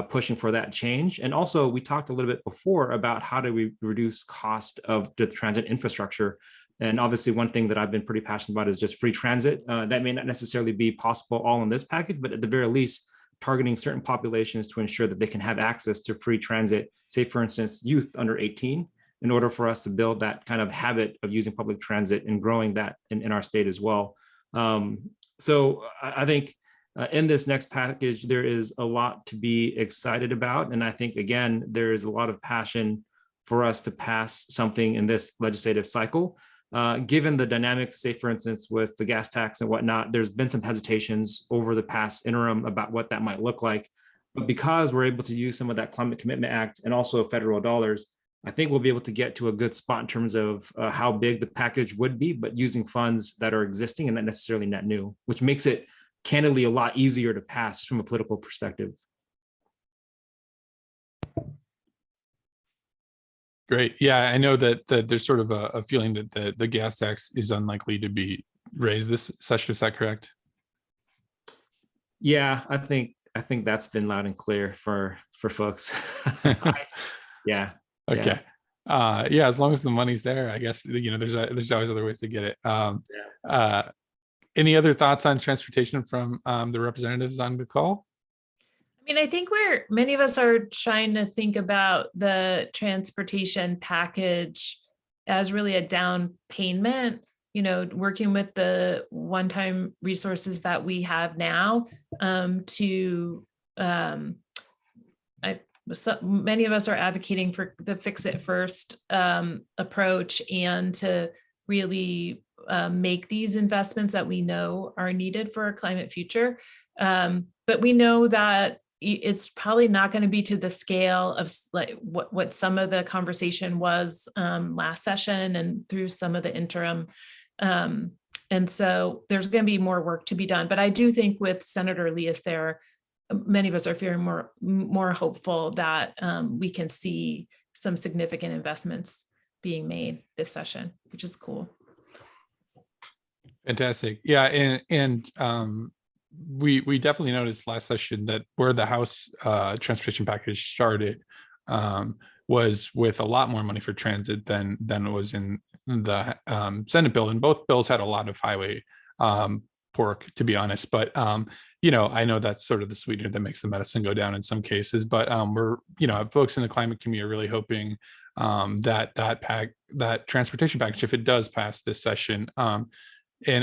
pushing for that change. And also, we talked a little bit before about how do we reduce cost of the transit infrastructure. And obviously, one thing that I've been pretty passionate about is just free transit. That may not necessarily be possible all in this package, but at the very least, targeting certain populations to ensure that they can have access to free transit, say, for instance, youth under 18, in order for us to build that kind of habit of using public transit and growing that in our state as well. So I think in this next package, there is a lot to be excited about. And I think, again, there is a lot of passion for us to pass something in this legislative cycle. Given the dynamics, say, for instance, with the gas tax and whatnot, there's been some hesitations over the past interim about what that might look like. But because we're able to use some of that Climate Commitment Act and also federal dollars, I think we'll be able to get to a good spot in terms of how big the package would be, but using funds that are existing and not necessarily net new, which makes it candidly a lot easier to pass from a political perspective. Great. Yeah, I know that there's sort of a feeling that the gas tax is unlikely to be raised this session. Is that correct? Yeah, I think that's been loud and clear for folks. Yeah. Okay. Yeah, as long as the money's there, I guess, there's always other ways to get it. Any other thoughts on transportation from the representatives on the call? I mean, I think many of us are trying to think about the transportation package as really a down payment, working with the one-time resources that we have now to many of us are advocating for the fix it first approach, and to really make these investments that we know are needed for a climate future. But we know that it's probably not going to be to the scale of like what some of the conversation was last session and through some of the interim. And so there's going to be more work to be done. But I do think with Senator Elias there, many of us are feeling more hopeful that we can see some significant investments being made this session, which is cool. Fantastic. Yeah, and we definitely noticed last session that where the House transportation package started was with a lot more money for transit than it was in the Senate bill, and both bills had a lot of highway pork, to be honest. But you know, I know that's sort of the sweetener that makes the medicine go down in some cases. But we're, you know, folks in the climate community are really hoping that transportation package, if it does pass this session, and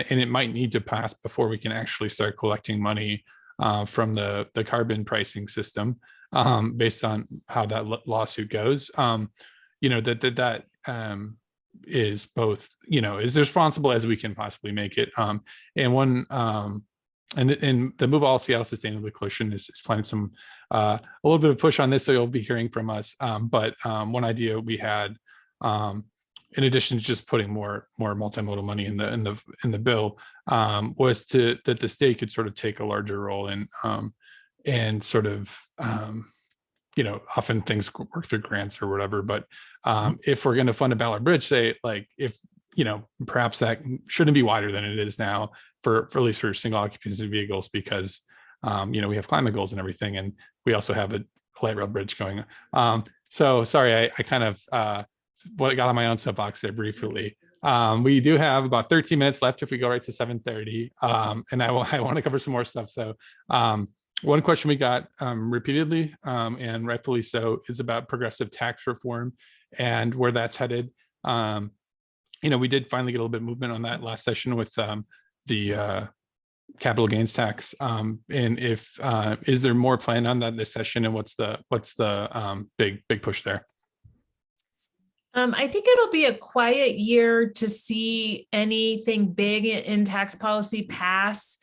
it might need to pass before we can actually start collecting money from the carbon pricing system, based on how that lawsuit goes. You know, that is both, you know, as responsible as we can possibly make it. And one, and the Move All Seattle Sustainably Coalition is planning some a little bit of push on this, so you'll be hearing from us. But one idea we had, in addition to just putting more multimodal money in the bill, was that the state could sort of take a larger role in and sort of, you know, often things work through grants or whatever. But if we're going to fund a Ballard Bridge, say, like, if, you know, perhaps that shouldn't be wider than it is now for at least for single occupancy vehicles, because you know, we have climate goals and everything, and we also have a light rail bridge going. So sorry, I kind of got on my own soapbox there briefly. We do have about 13 minutes left if we go right to 7:30, and I want to cover some more stuff. So one question we got repeatedly, and rightfully so, is about progressive tax reform and where that's headed. You know, we did finally get a little bit of movement on that last session with the capital gains tax. And if is there more planned on that this session, and what's the big push there? I think it'll be a quiet year to see anything big in tax policy pass.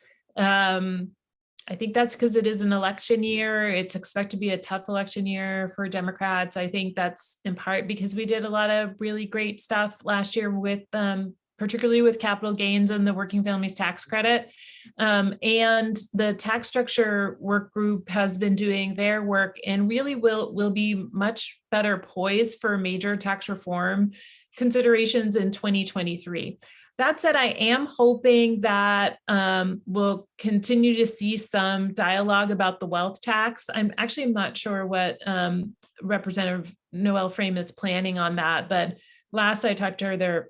I think that's because it is an election year. It's expected to be a tough election year for Democrats. I think that's in part because we did a lot of really great stuff last year with particularly with capital gains and the working families tax credit. And the tax structure work group has been doing their work and really will be much better poised for major tax reform considerations in 2023. That said, I am hoping that we'll continue to see some dialogue about the wealth tax. I'm actually not sure what Representative Noel Frame is planning on that, but last I talked to her, there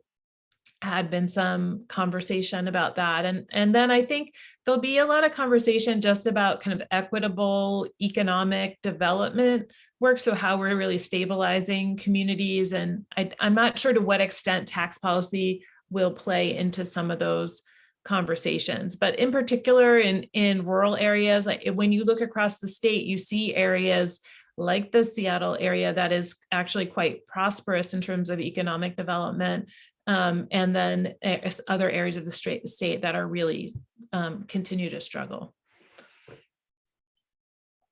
had been some conversation about that. And then I think there'll be a lot of conversation just about kind of equitable economic development work. So how we're really stabilizing communities. And I'm not sure to what extent tax policy will play into some of those conversations. But in particular, in rural areas, like when you look across the state, you see areas like the Seattle area that is actually quite prosperous in terms of economic development. And then other areas of the state that are really continue to struggle.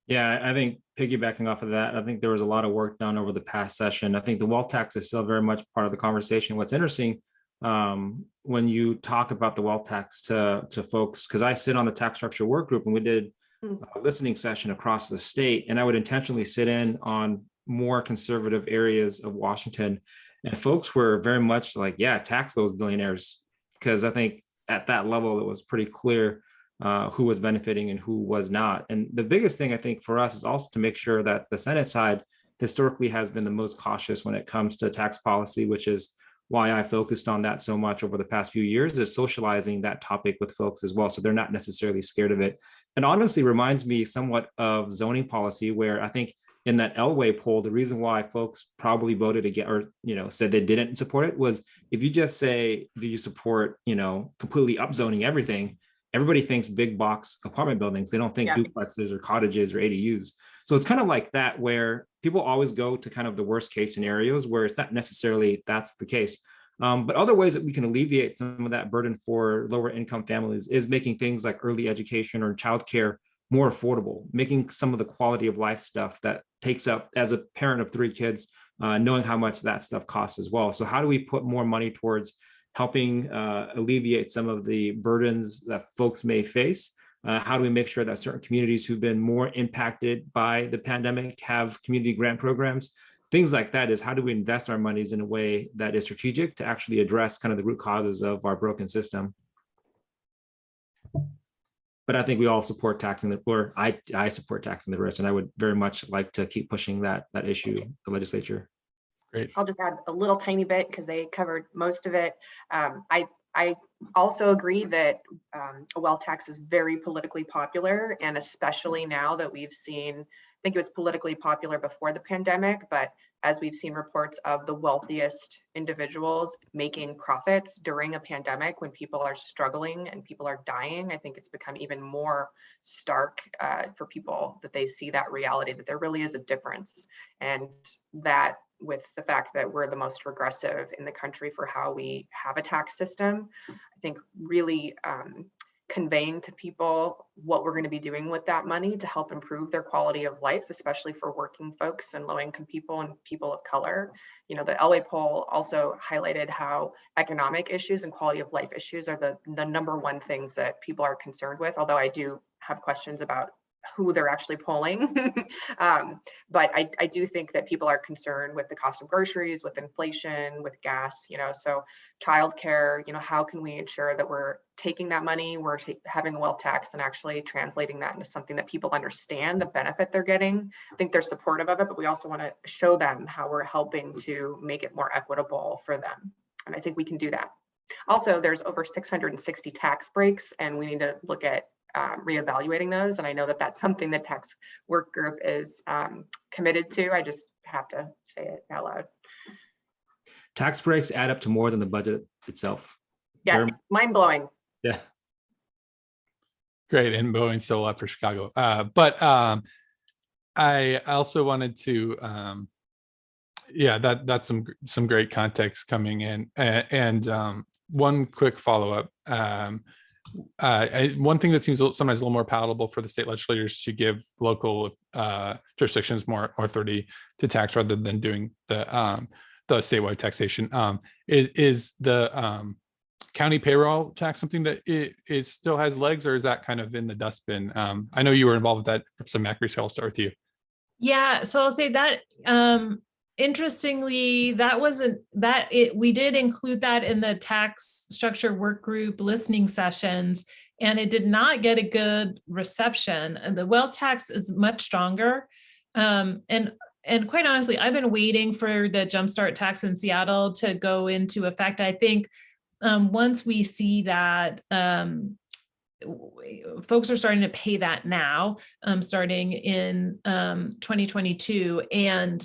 Yeah, I think piggybacking off of that, I think there was a lot of work done over the past session. I think the wealth tax is still very much part of the conversation. What's interesting, when you talk about the wealth tax to folks, because I sit on the tax structure work group and we did a listening session across the state, and I would intentionally sit in on more conservative areas of Washington. And folks were very much like, yeah, tax those billionaires, because I think at that level, it was pretty clear who was benefiting and who was not. And the biggest thing I think for us is also to make sure that the Senate side historically has been the most cautious when it comes to tax policy, which is why I focused on that so much over the past few years, is socializing that topic with folks as well, so they're not necessarily scared of it. And honestly reminds me somewhat of zoning policy, where I think in that Elway poll, the reason why folks probably voted against, or said they didn't support it, was if you just say, do you support completely upzoning everything, everybody thinks big box apartment buildings. They don't think duplexes or cottages or ADUs. So it's kind of like that, where people always go to kind of the worst case scenarios where it's not necessarily that's the case. But other ways that we can alleviate some of that burden for lower income families is making things like early education or childcare more affordable, making some of the quality of life stuff that takes up, as a parent of 3 kids, knowing how much that stuff costs as well. So how do we put more money towards helping alleviate some of the burdens that folks may face? How do we make sure that certain communities who've been more impacted by the pandemic have community grant programs? Things like that is how do we invest our monies in a way that is strategic to actually address kind of the root causes of our broken system. But I think we all support taxing the poor. I support taxing the rich, and I would very much like to keep pushing that issue, the legislature. Great. I'll just add a little tiny bit because they covered most of it. I also agree that a wealth tax is very politically popular, and especially now that we've seen, I think it was politically popular before the pandemic, but as we've seen reports of the wealthiest individuals making profits during a pandemic when people are struggling and people are dying, I think it's become even more stark for people that they see that reality, that there really is a difference. And that with the fact that we're the most regressive in the country for how we have a tax system, I think really conveying to people what we're going to be doing with that money to help improve their quality of life, especially for working folks and low-income people and people of color. You know, the LA poll also highlighted how economic issues and quality of life issues are the number one things that people are concerned with, although I do have questions about who they're actually polling. But I do think that people are concerned with the cost of groceries, with inflation, with gas, you know, so childcare, you know, how can we ensure that we're taking that money, we're having a wealth tax and actually translating that into something that people understand the benefit they're getting. I think they're supportive of it, but we also want to show them how we're helping to make it more equitable for them. And I think we can do that. Also, there's over 660 tax breaks, and we need to look at reevaluating those. And I know that that's something the tax work group is committed to. I just have to say it out loud. Tax breaks add up to more than the budget itself. Yes, mind blowing. Yeah. Great. And Boeing's still up for Chicago. But I also wanted to, that's some great context coming in. And one quick follow-up. One thing that seems sometimes a little more palatable for the state legislators to give local jurisdictions more authority to tax rather than doing the statewide taxation is the county payroll tax something that it still has legs, or is that kind of in the dustbin? I know you were involved with that, so Macri, so I'll start with you. Yeah, so I'll say that interestingly, we did include that in the tax structure work group listening sessions, and it did not get a good reception. And the wealth tax is much stronger. And quite honestly, I've been waiting for the jumpstart tax in Seattle to go into effect. I think once we see that, folks are starting to pay that now, starting in 2022. And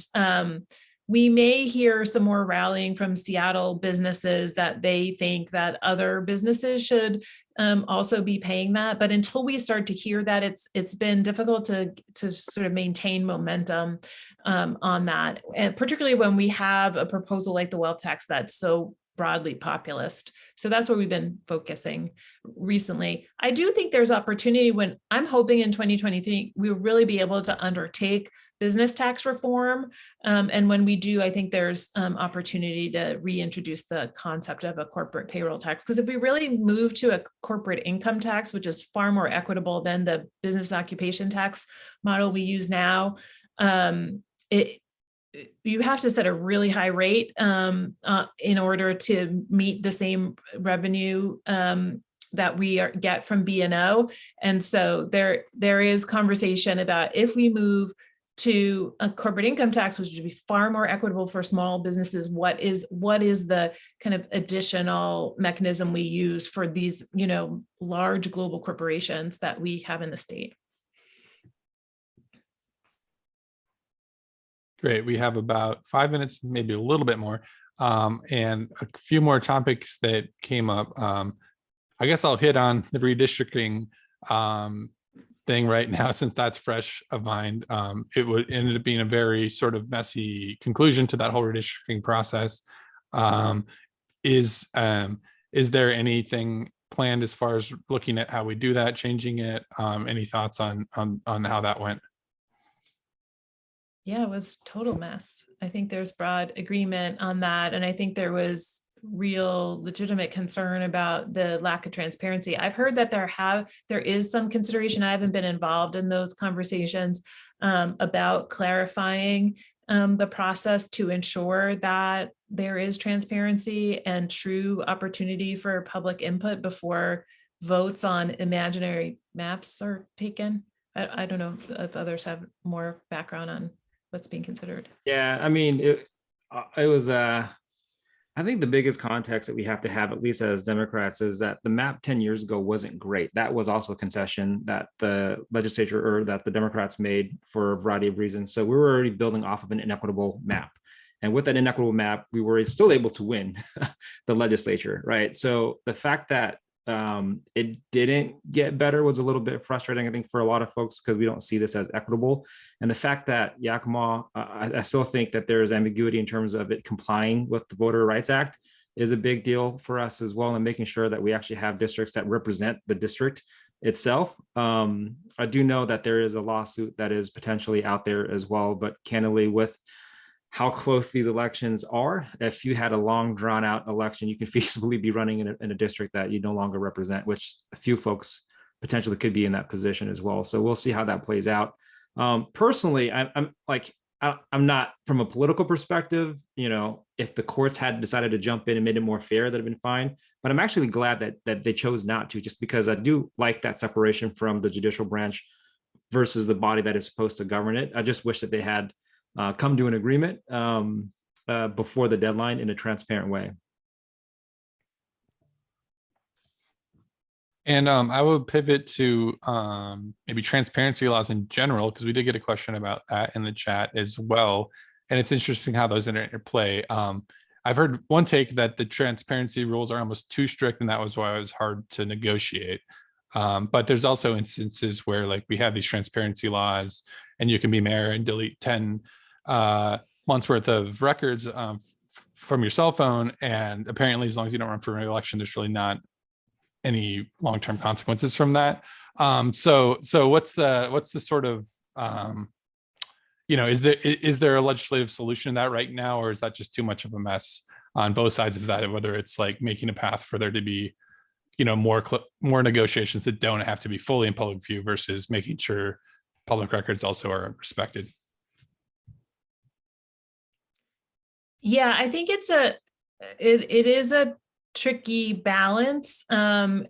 we may hear some more rallying from Seattle businesses that they think that other businesses should also be paying that. But until we start to hear that, it's been difficult to sort of maintain momentum on that. And particularly when we have a proposal like the wealth tax that's so broadly populist. So that's where we've been focusing recently. I do think there's opportunity when I'm hoping in 2023, we'll really be able to undertake business tax reform. And when we do, I think there's opportunity to reintroduce the concept of a corporate payroll tax. Because if we really move to a corporate income tax, which is far more equitable than the business occupation tax model we use now, you have to set a really high rate in order to meet the same revenue that we get from B&O. And so there is conversation about if we move to a corporate income tax, which would be far more equitable for small businesses, what is the kind of additional mechanism we use for these, large global corporations that we have in the state? Great. We have about 5 minutes, maybe a little bit more, and a few more topics that came up. I guess I'll hit on the redistricting thing right now, since that's fresh of mind. It would ended up being a very sort of messy conclusion to that whole redistricting process. Is there anything planned as far as looking at how we do that, changing it? Any thoughts on how that went? Yeah, it was total mess. I think there's broad agreement on that. And I think there was real legitimate concern about the lack of transparency. I've heard that there is some consideration. I haven't been involved in those conversations about clarifying the process to ensure that there is transparency and true opportunity for public input before votes on imaginary maps are taken. I don't know if others have more background on what's being considered. Yeah, I mean, it was, I think the biggest context that we have to have, at least as Democrats, is that the map 10 years ago wasn't great. That was also a concession that the legislature or that the Democrats made for a variety of reasons. So we were already building off of an inequitable map. And with that inequitable map, we were still able to win the legislature, right? So the fact that it didn't get better was a little bit frustrating, I think, for a lot of folks, because we don't see this as equitable. And the fact that Yakima, I still think that there is ambiguity in terms of it complying with the Voter Rights Act is a big deal for us as well, and making sure that we actually have districts that represent the district itself. I do know that there is a lawsuit that is potentially out there as well, but candidly, with how close these elections are, if you had a long drawn out election, you can feasibly be running in a district that you no longer represent, which a few folks potentially could be in that position as well. So we'll see how that plays out. Personally, I'm not, from a political perspective, if the courts had decided to jump in and made it more fair, that'd have been fine. But I'm actually glad that they chose not to, just because I do like that separation from the judicial branch versus the body that is supposed to govern it. I just wish that they had come to an agreement before the deadline in a transparent way. And I would pivot to maybe transparency laws in general, because we did get a question about that in the chat as well. And it's interesting how those interplay. I've heard one take that the transparency rules are almost too strict, and that was why it was hard to negotiate. But there's also instances where, like, we have these transparency laws and you can be mayor and delete 10 months worth of records from your cell phone. And apparently, as long as you don't run for re-election, there's really not any long-term consequences from that. So what's the sort of, is there a legislative solution to that right now, or is that just too much of a mess on both sides of that? Whether it's like making a path for there to be, more negotiations that don't have to be fully in public view versus making sure public records also are respected. Yeah, I think it is a tricky balance. And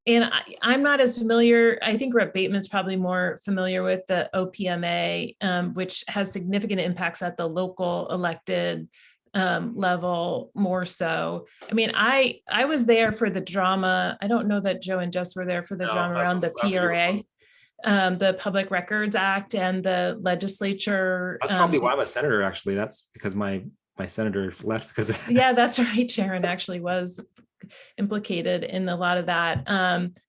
I'm not as familiar. I think Rep. Bateman's probably more familiar with the OPMA, which has significant impacts at the local elected level more so. I mean, I was there for the drama. I don't know that Joe and Jess were there for the drama around the PRA. The Public Records Act and the legislature. That's probably why I'm a senator, actually. That's because my senator left because of that. Yeah, that's right. Sharon actually was implicated in a lot of that.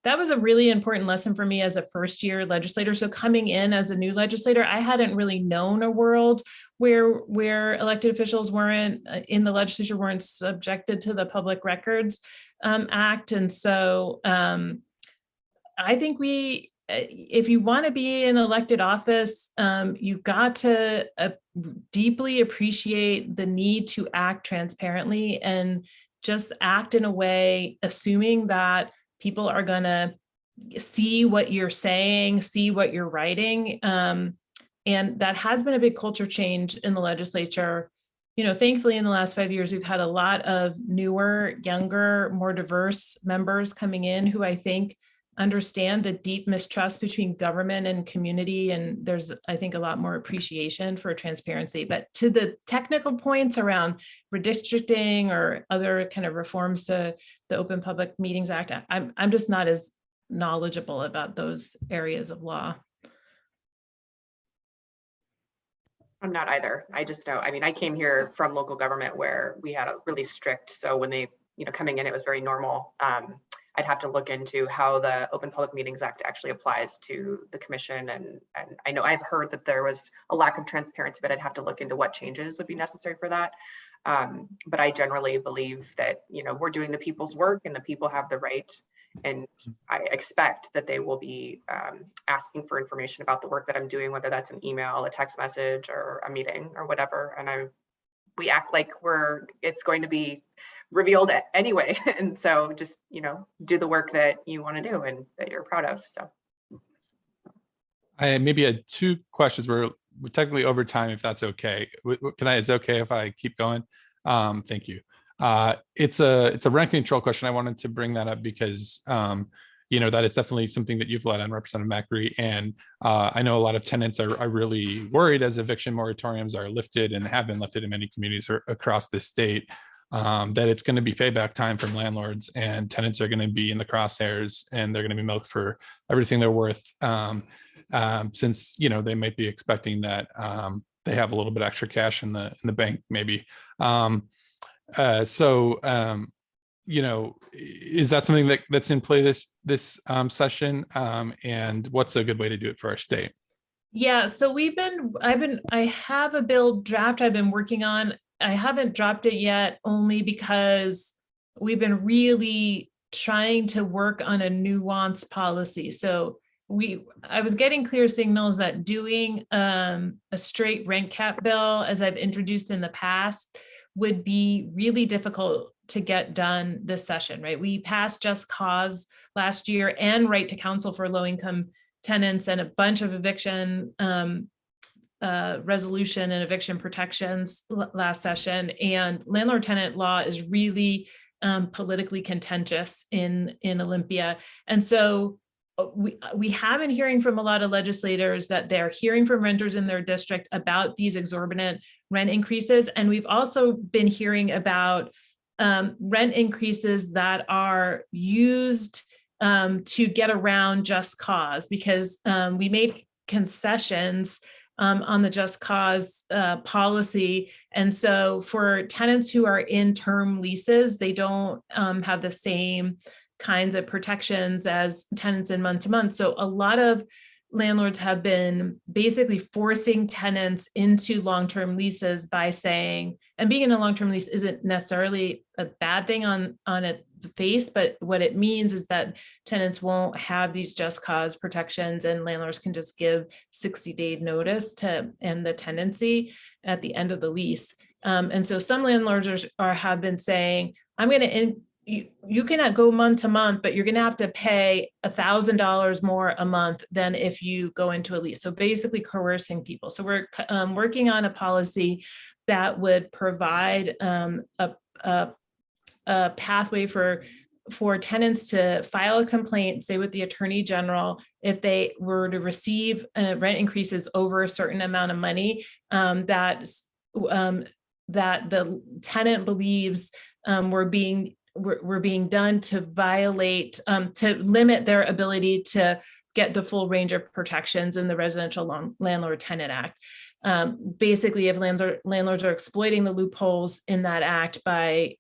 That was a really important lesson for me as a first-year legislator. So coming in as a new legislator, I hadn't really known a world where elected officials weren't in the legislature, weren't subjected to the Public Records Act. And so I think if you want to be in elected office, you've got to deeply appreciate the need to act transparently and just act in a way, assuming that people are going to see what you're saying, see what you're writing. And that has been a big culture change in the legislature. Thankfully, in the last 5 years, we've had a lot of newer, younger, more diverse members coming in who I think understand the deep mistrust between government and community. And there's, I think, a lot more appreciation for transparency. But to the technical points around redistricting or other kind of reforms to the Open Public Meetings Act, I'm just not as knowledgeable about those areas of law. I'm not either. I just know, I came here from local government where we had a really strict, so when they, coming in, it was very normal. I'd have to look into how the Open Public Meetings Act actually applies to the commission. And I know I've heard that there was a lack of transparency, but I'd have to look into what changes would be necessary for that. But I generally believe that, we're doing the people's work and the people have the right. And I expect that they will be asking for information about the work that I'm doing, whether that's an email, a text message, or a meeting or whatever. And we act like it's going to be revealed anyway. And so just, do the work that you want to do and that you're proud of. So I maybe had two questions. We're technically over time, if that's okay. Is it okay if I keep going? Thank you. It's a rent control question. I wanted to bring that up because that is definitely something that you've led on, Representative Macri. And I know a lot of tenants are really worried as eviction moratoriums are lifted and have been lifted in many communities across the state, that it's going to be payback time from landlords, and tenants are going to be in the crosshairs, and they're going to be milked for everything they're worth, since they might be expecting that they have a little bit extra cash in the bank, maybe. Is that something that's in play this session? And what's a good way to do it for our state? Yeah, so I have a bill draft I've been working on. I haven't dropped it yet, only because we've been really trying to work on a nuanced policy. So I was getting clear signals that doing a straight rent cap bill, as I've introduced in the past, would be really difficult to get done this session, right? We passed Just Cause last year and right to counsel for low-income tenants and a bunch of eviction resolution and eviction protections last session. And landlord-tenant law is really politically contentious in Olympia. And so we have been hearing from a lot of legislators that they're hearing from renters in their district about these exorbitant rent increases. And we've also been hearing about rent increases that are used to get around Just Cause, because we made concessions on the Just Cause policy. And so for tenants who are in term leases, they don't have the same kinds of protections as tenants in month to month. So a lot of landlords have been basically forcing tenants into long-term leases by saying, and being in a long-term lease isn't necessarily a bad thing on its face, but what it means is that tenants won't have these Just Cause protections, and landlords can just give 60-day notice to end the tenancy at the end of the lease. And so some landlords have been saying, I'm going to you cannot go month to month, but you're going to have to pay $1,000 more a month than if you go into a lease. So basically coercing people. So we're working on a policy that would provide a pathway for tenants to file a complaint, say with the Attorney General, if they were to receive rent increases over a certain amount of money that the tenant believes were being done to violate, to limit their ability to get the full range of protections in the Residential Landlord Tenant Act. Basically, if landlords are exploiting the loopholes in that act by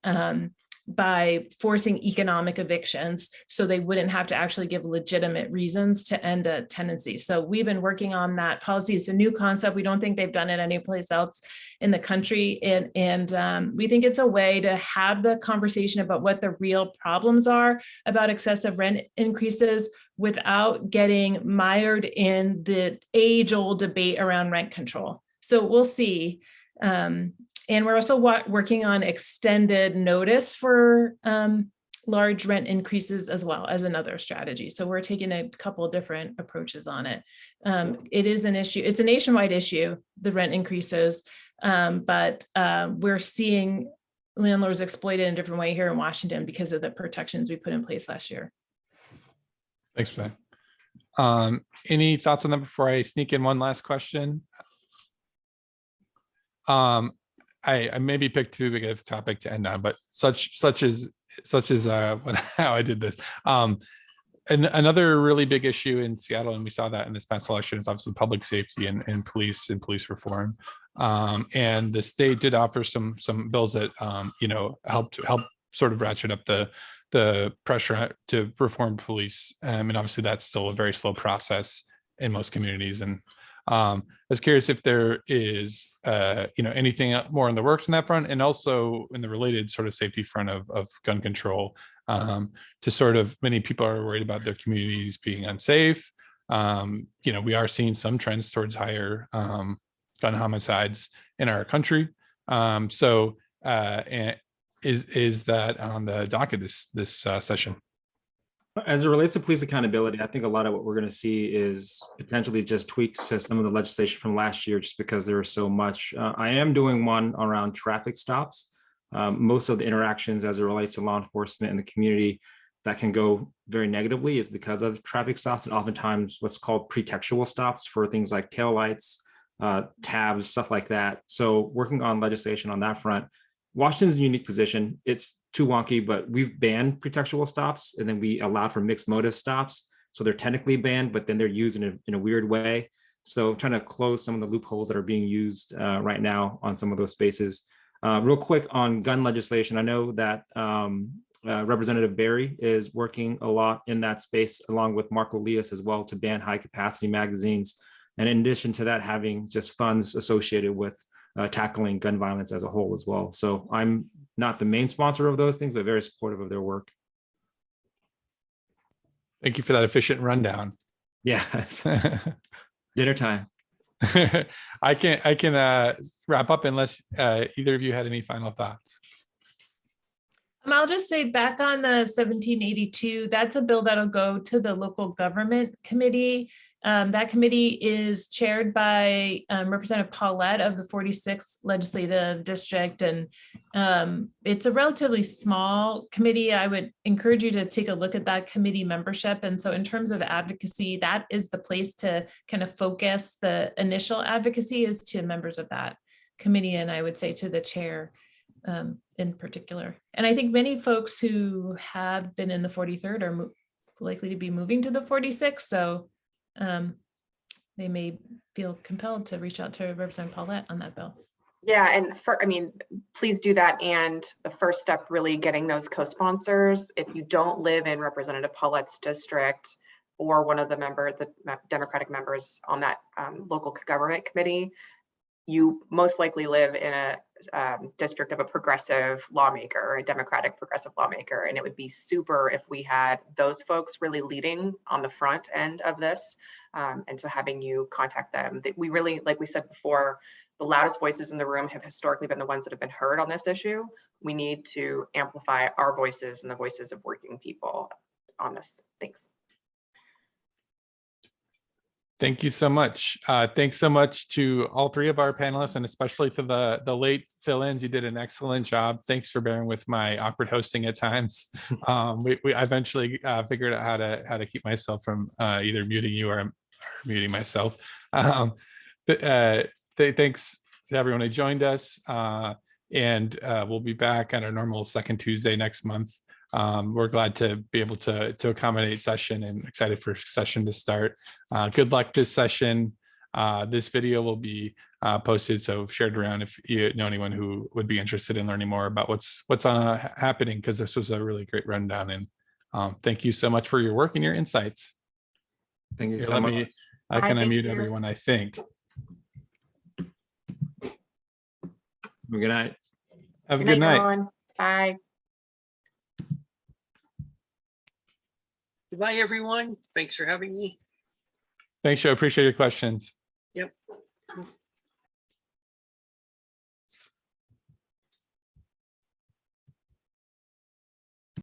forcing economic evictions, so they wouldn't have to actually give legitimate reasons to end a tenancy. So we've been working on that policy. It's a new concept. We don't think they've done it anyplace else in the country. And we think it's a way to have the conversation about what the real problems are about excessive rent increases without getting mired in the age-old debate around rent control. So we'll see. And we're also working on extended notice for large rent increases as well as another strategy. So we're taking a couple of different approaches on it. It is an issue. It's a nationwide issue, the rent increases, but we're seeing landlords exploit it in a different way here in Washington because of the protections we put in place last year. Thanks for that. Any thoughts on that before I sneak in one last question? I maybe picked too big of a topic to end on, but such is how I did this. And another really big issue in Seattle, and we saw that in this past election, is obviously public safety and police reform. And the state did offer some bills that help sort of ratchet up the the pressure to reform police. And obviously that's still a very slow process in most communities. And I was curious if there is, anything more in the works in that front, and also in the related sort of safety front of gun control. To sort of, many people are worried about their communities being unsafe. We are seeing some trends towards higher gun homicides in our country. And is that on the docket this session? As it relates to police accountability, I think a lot of what we're going to see is potentially just tweaks to some of the legislation from last year, just because there was so much. I am doing one around traffic stops. Most of the interactions as it relates to law enforcement and the community that can go very negatively is because of traffic stops, and oftentimes what's called pretextual stops for things like taillights, tabs, stuff like that. So working on legislation on that front. Washington's a unique position. It's too wonky, but we've banned pretextual stops, and then we allowed for mixed motive stops. So they're technically banned, but then they're used in a weird way. So trying to close some of the loopholes that are being used right now on some of those spaces. Real quick on gun legislation, I know that Representative Berry is working a lot in that space, along with Marco Leas as well, to ban high capacity magazines. And in addition to that, having just funds associated with tackling gun violence as a whole as well. So I'm not the main sponsor of those things, but very supportive of their work. Thank you for that efficient rundown. Yeah, dinner time. I can wrap up unless either of you had any final thoughts. I'll just say, back on the 1782, that's a bill that'll go to the local government committee. That committee is chaired by Representative Paulette of the 46th legislative district. And it's a relatively small committee. I would encourage you to take a look at that committee membership. And so in terms of advocacy, that is the place to kind of focus the initial advocacy, is to members of that committee. And I would say to the chair in particular. And I think many folks who have been in the 43rd are likely to be moving to the 46th. So they may feel compelled to reach out to Representative Paulette on that bill. Yeah, and please do that. And the first step, really getting those co-sponsors. If you don't live in Representative Paulette's district or one of the Democratic members on that local government committee, you most likely live in a district of a progressive lawmaker, or a Democratic progressive lawmaker. And it would be super if we had those folks really leading on the front end of this. And so having you contact them, we really, like we said before, the loudest voices in the room have historically been the ones that have been heard on this issue. We need to amplify our voices and the voices of working people on this. Thanks. Thank you so much. Thanks so much to all three of our panelists, and especially to the late fill-ins. You did an excellent job. Thanks for bearing with my awkward I eventually figured out how to keep myself from either muting you or muting myself. Thanks to everyone who joined us, and we'll be back on our normal second Tuesday next month. We're glad to be able to accommodate session, and excited for session to start. Good luck this session. This video will be posted, so shared around if you know anyone who would be interested in learning more about what's happening, because this was a really great rundown. And thank you so much for your work and your insights. Thank you so much. I can unmute everyone, I think. Good night. Have a good night. Everyone. Bye. Goodbye, everyone. Thanks for having me. Thanks, Joe. Appreciate your questions. Yep.